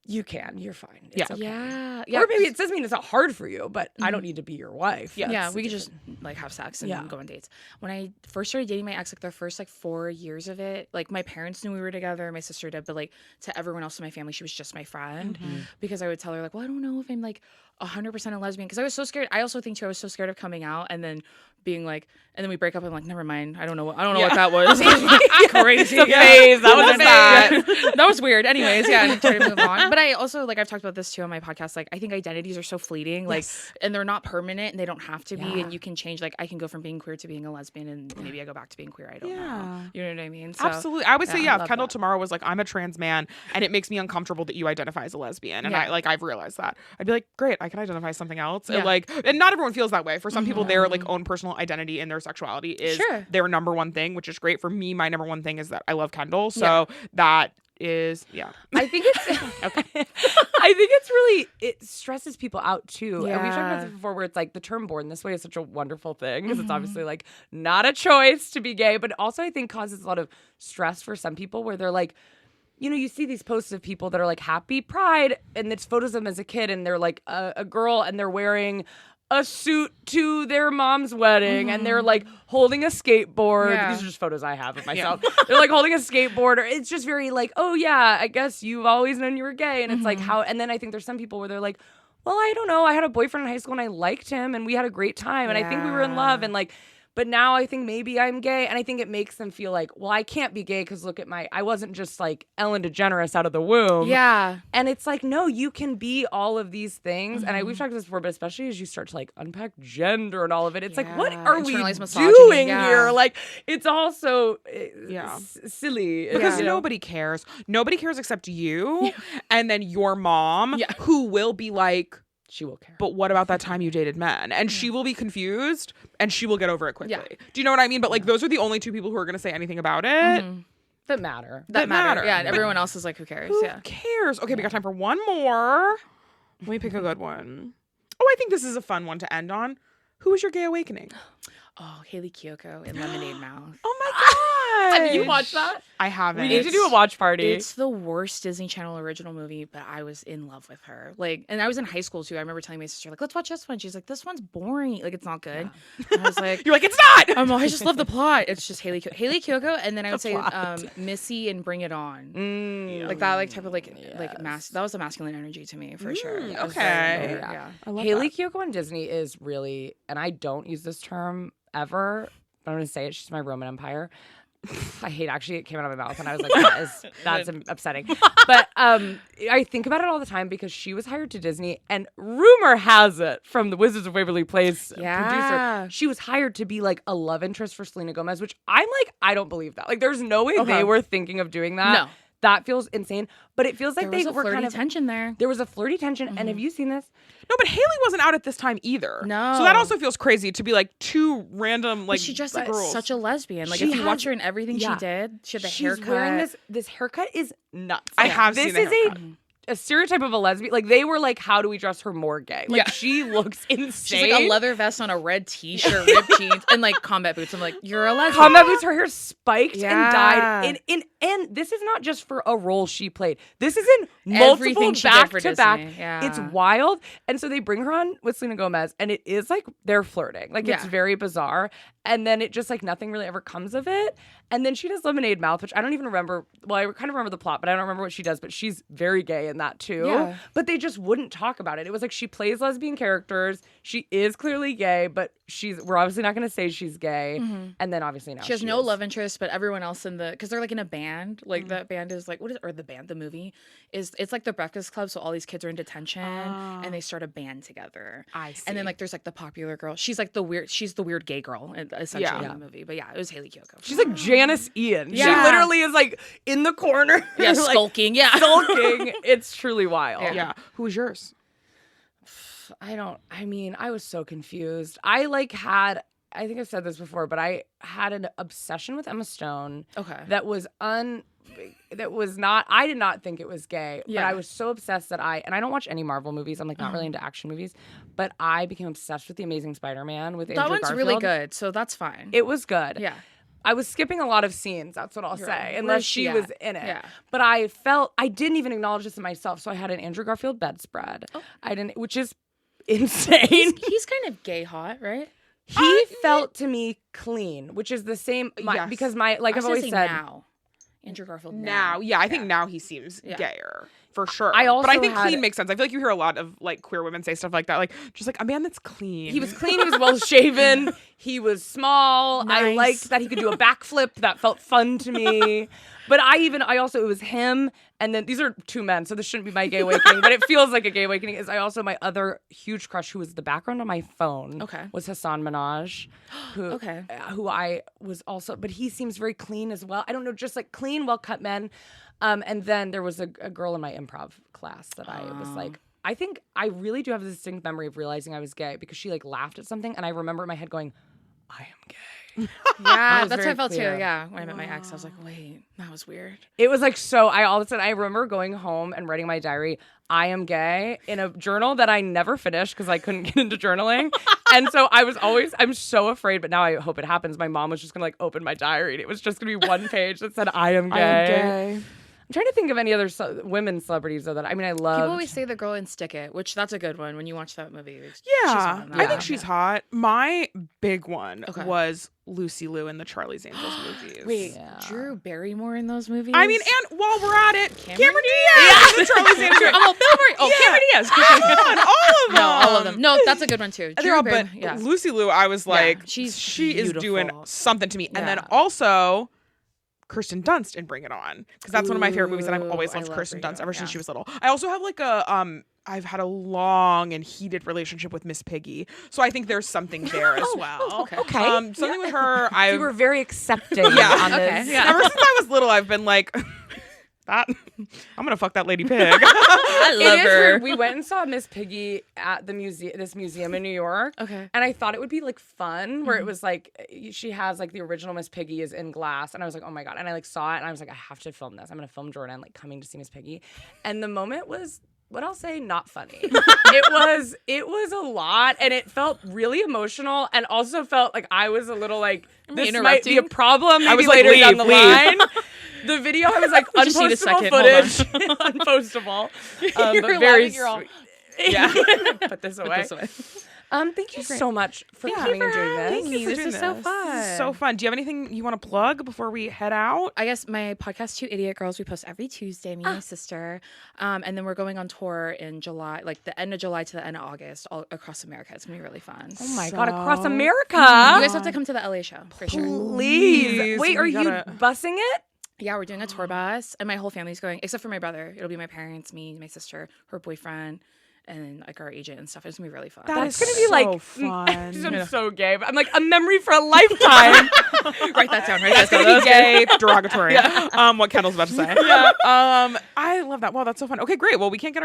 you can. You're fine. It's okay. Yeah. Or maybe it doesn't mean it's not hard for you, but I don't need to be your wife. Yeah. Yeah, That's we could just like have sex and Yeah. go on dates. When I first started dating my ex, like the first like 4 years of it, like my parents knew we were together, my sister did, but like to everyone else in my family, she was just my friend because I would tell her like, well, I don't know if I'm like 100% a lesbian because I was so scared. I also think too, I was so scared of coming out and then being like, and then we break up. I'm like, never mind. I don't know what that was. Crazy. It's a phase. That was a that. That was weird. Anyways, yeah, and try to move on. But I also like I've talked about this too on my podcast. Like I think identities are so fleeting, like, and they're not permanent, and they don't have to be, and you can change. Like I can go from being queer to being a lesbian, and maybe I go back to being queer. I don't know. You know what I mean? So, Absolutely. I would say, I if love Kendahl that. tomorrow was like, I'm a trans man and it makes me uncomfortable that you identify as a lesbian. And I've realized that. I'd be like, great, I can identify as something else. And and not everyone feels that way. For some people, their like own personal identity and their sexuality is their number one thing, which is great. For me, my number one thing is that I love Kendahl. So that is, I think it's okay. I think it's really, it stresses people out too. And we've talked about this before where it's like the term born this way is such a wonderful thing because it's obviously like not a choice to be gay, but also I think causes a lot of stress for some people where they're like, you know, you see these posts of people that are like happy pride and it's photos of them as a kid and they're like a girl and they're wearing a suit to their mom's wedding and they're like holding a skateboard. Yeah. These are just photos I have of myself. They're like holding a skateboard or it's just very like, oh yeah, I guess you've always known you were gay. And it's like how, and then I think there's some people where they're like, well, I don't know. I had a boyfriend in high school and I liked him and we had a great time and I think we were in love and like, but now I think maybe I'm gay. And I think it makes them feel like, well, I can't be gay because look at I wasn't just like Ellen DeGeneres out of the womb. Yeah. And it's like, no, you can be all of these things. And we've talked about this before, but especially as you start to like unpack gender and all of it, it's like, what are we Internalized misogyny, doing yeah. here? Like, it's all so silly. because you know? nobody cares. Nobody cares except you and then your mom who will be like, She will care. but what about that time you dated men? And she will be confused and she will get over it quickly. Do you know what I mean? But like those are the only two people who are going to say anything about it. That matter. That matter. Yeah, and But everyone else is like, who cares? Who Yeah. cares? Okay, we got time for one more. Let me pick a good one. Oh, I think this is a fun one to end on. Who was your gay awakening? Oh, Haley Kiyoko in Lemonade Mouth. Oh my god! Have you watched that? I haven't. We need to do a watch party. It's the worst Disney Channel original movie, but I was in love with her. Like, and I was in high school too. I remember telling my sister, like, let's watch this one. She's like, this one's boring. Like, it's not good. And I was like, You're like, it's not. I just love the plot. It's just Haley Kiyoko, and then I would say Missy and Bring It On. Like that, like type of like that was a masculine energy to me for sure. It was very, okay. yeah. I love Haley that. Kiyoko on Disney is really, and I don't use this term ever, but I'm going to say it. She's my Roman Empire. I hate actually it came out of my mouth and I was like, that's upsetting. But I think about it all the time because she was hired to Disney and rumor has it from the Wizards of Waverly Place producer, she was hired to be like a love interest for Selena Gomez, which I'm like, I don't believe that. Like there's no way they were thinking of doing that. No. That feels insane. But it feels like There was they a were flirty kind of tension there. There was a flirty tension. And have you seen this? No, but Haley wasn't out at this time either. No. So that also feels crazy to be like two random like But she dressed like girls. such a lesbian. Like She if you watch has- her in everything she did, she had the She's haircut. wearing this haircut is nuts. I have this seen the is haircut. a stereotype of a lesbian. Like they were like, how do we dress her more gay? Like she looks insane. She's like a leather vest on a red t-shirt, ripped jeans, and like combat boots. I'm like, you're a lesbian. Combat boots, her hair spiked and Yeah. dyed. And this is not just for a role she played. This is in multiple Everything she did back for to back. Disney. Yeah. It's wild. And so they bring her on with Selena Gomez, and it is like they're flirting. Like it's Yeah. very bizarre. And then it just like nothing really ever comes of it. And then she does Lemonade Mouth, which I don't even remember. Well, I kind of remember the plot, but I don't remember what she does. But she's very gay in that too. Yeah. But they just wouldn't talk about it. It was like she plays lesbian characters. She is clearly gay, but we're obviously not going to say she's gay. Mhm. And then obviously now She has no is. love interest, but everyone else because they're like in a band. Like that band is like the movie it's like the Breakfast Club. So all these kids are in detention and they start a band together. I see. And then like there's like the popular girl. She's the weird gay girl essentially in the movie. But yeah, it was Haley Kiyoko. She's like Janice Ian. Yeah. She literally is like in the corner. yeah, like, skulking. Yeah. Sulking. It's truly wild. Yeah. Who was yours? I was so confused. I think I've said this before, but I had an obsession with Emma Stone. Okay. That was not, I did not think it was gay, but Yeah. I was so obsessed that and I don't watch any Marvel movies. I'm like not really into action movies, but I became obsessed with The Amazing Spider-Man with Andrew That one's Garfield. really good, so that's fine. It was good. yeah. I was skipping a lot of scenes. That's what I'll say, Where's unless she she at? was in it. Yeah. But I didn't even acknowledge this in myself. So I had an Andrew Garfield bedspread. Which is insane. He's kind of gay hot, right? He felt to me clean, which is the same Yes. because I I've was gonna always say said now. Andrew Garfield Now, yeah, I think now he seems Yeah. gayer for sure. I but I also think had- clean makes sense. I feel like you hear a lot of like queer women say stuff like that, like just like a man that's clean. he was clean, he was well shaven, he was small. I Nice. liked that he could do a backflip. That felt fun to me. But it was him, and then these are two men, so this shouldn't be my gay awakening, but it feels like a gay awakening. Is my other huge crush, who was the background on my phone, was Hassan Minaj, who I was also, but he seems very clean as well. I don't know, just like clean, well-cut men. And then there was a girl in my improv class that I was like, I think I really do have this distinct memory of realizing I was gay because she like laughed at something, and I remember in my head going, I am gay. Yeah, was that's very how I felt clear. too. Yeah, when I met my ex, I was like, wait, that was weird. It was like all of a sudden I remember going home and writing my diary, I am gay, in a journal that I never finished because I couldn't get into journaling. And so I'm so afraid, but now I hope it happens. My mom was just gonna like open my diary and it was just gonna be one page that said I am gay. I am gay. I'm trying to think of any other women celebrities though that I love. People always say the girl in Stick It, which that's a good one when you watch that movie. Yeah, She's I think she's hot. My big one Okay. was Lucy Liu in the Charlie's Angels movies. Wait, Yeah. Drew Barrymore in those movies? I mean, and while we're at it, Cameron Diaz in the Charlie's Angels. Oh, Bill Murray. Oh, Yeah. Cameron Diaz. Come on, all of them. No, all of them. No, that's a good one too. They're all, Drew but Barrymore, yeah. Lucy Liu, I was like, she is doing beautiful. something to me. And then Yeah. also Kirsten Dunst in Bring It On, because that's one of my favorite movies, and I've always Ooh, I loved love Kirsten Bring It Dunst On, ever since yeah. she was little. I also have like I've had a long and heated relationship with Miss Piggy, so I think there's something there as well. okay. Okay. Something with her. you were very accepting Yeah. on Okay, this. yeah. Ever since I was little, I've been like, that I'm gonna fuck that lady pig. I It love is her. weird. We went and saw Miss Piggy at the museum in New York. Okay. And I thought it would be like fun, where it was like she has like the original Miss Piggy is in glass, and I was like, oh my god! And I like saw it, and I was like, I have to film this. I'm gonna film Jordan like coming to see Miss Piggy, and the moment was, what I'll say, not funny. it was a lot, and it felt really emotional, and also felt like I was a little like, this might be a interrupting? problem. Maybe was like, later down leave, the leave. line. The video, I was like, Just need a unpostable second, hold footage, unpostable, You're but very laughing, you're all- sweet. Yeah, put this away. This way. Thank you so much for coming and doing this. having me. for This doing is so this. fun. This is so fun. Do you have anything you want to plug before we head out? I guess my podcast, Two Idiot Girls, we post every Tuesday, me and my sister. And then we're going on tour in July, like the end of July to the end of August, all across America. It's going to be really fun. Oh my god, across So America. You guys have to come to the LA show for sure. Please. Wait, we are you gotta- busing it? Yeah, we're doing a tour bus, and my whole family's going, except for my brother. It'll be my parents, me, my sister, her boyfriend, and like our agent and stuff. It's gonna be really fun. That's Gonna be so like fun. I'm so gay, but I'm like a memory for a lifetime. Write that down. Right, That's gonna be gay, derogatory. What Kendall's about to say. I love that. Wow, that's so fun. Okay, great. Well, we can't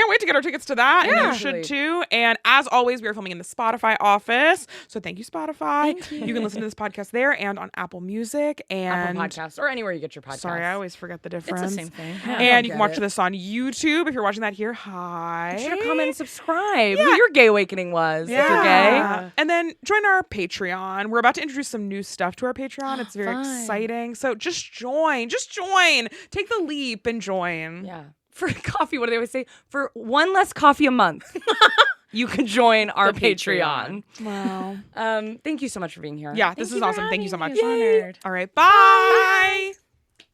wait to get our tickets to that, and you should too. And as always, we are filming in the Spotify office, so thank you, Spotify. You can listen to this podcast there and on Apple Music and Apple Podcasts or anywhere you get your podcasts. Sorry, I always forget the difference. It's the same thing. And you get can watch it. this on YouTube if you're watching that here. Hi. You should comment and subscribe. Who your gay awakening was. If you're gay. Yeah. And then join our Patreon. We're about to introduce some new stuff to our Patreon. It's very Fun. exciting. So just join. Just join. Take the leap and join. Yeah. For coffee, what do they always say? For one less coffee a month, you can join our The Patreon. Wow. Thank you so much for being here. Yeah, this is awesome. Thank you so much. Honored. All right. Bye.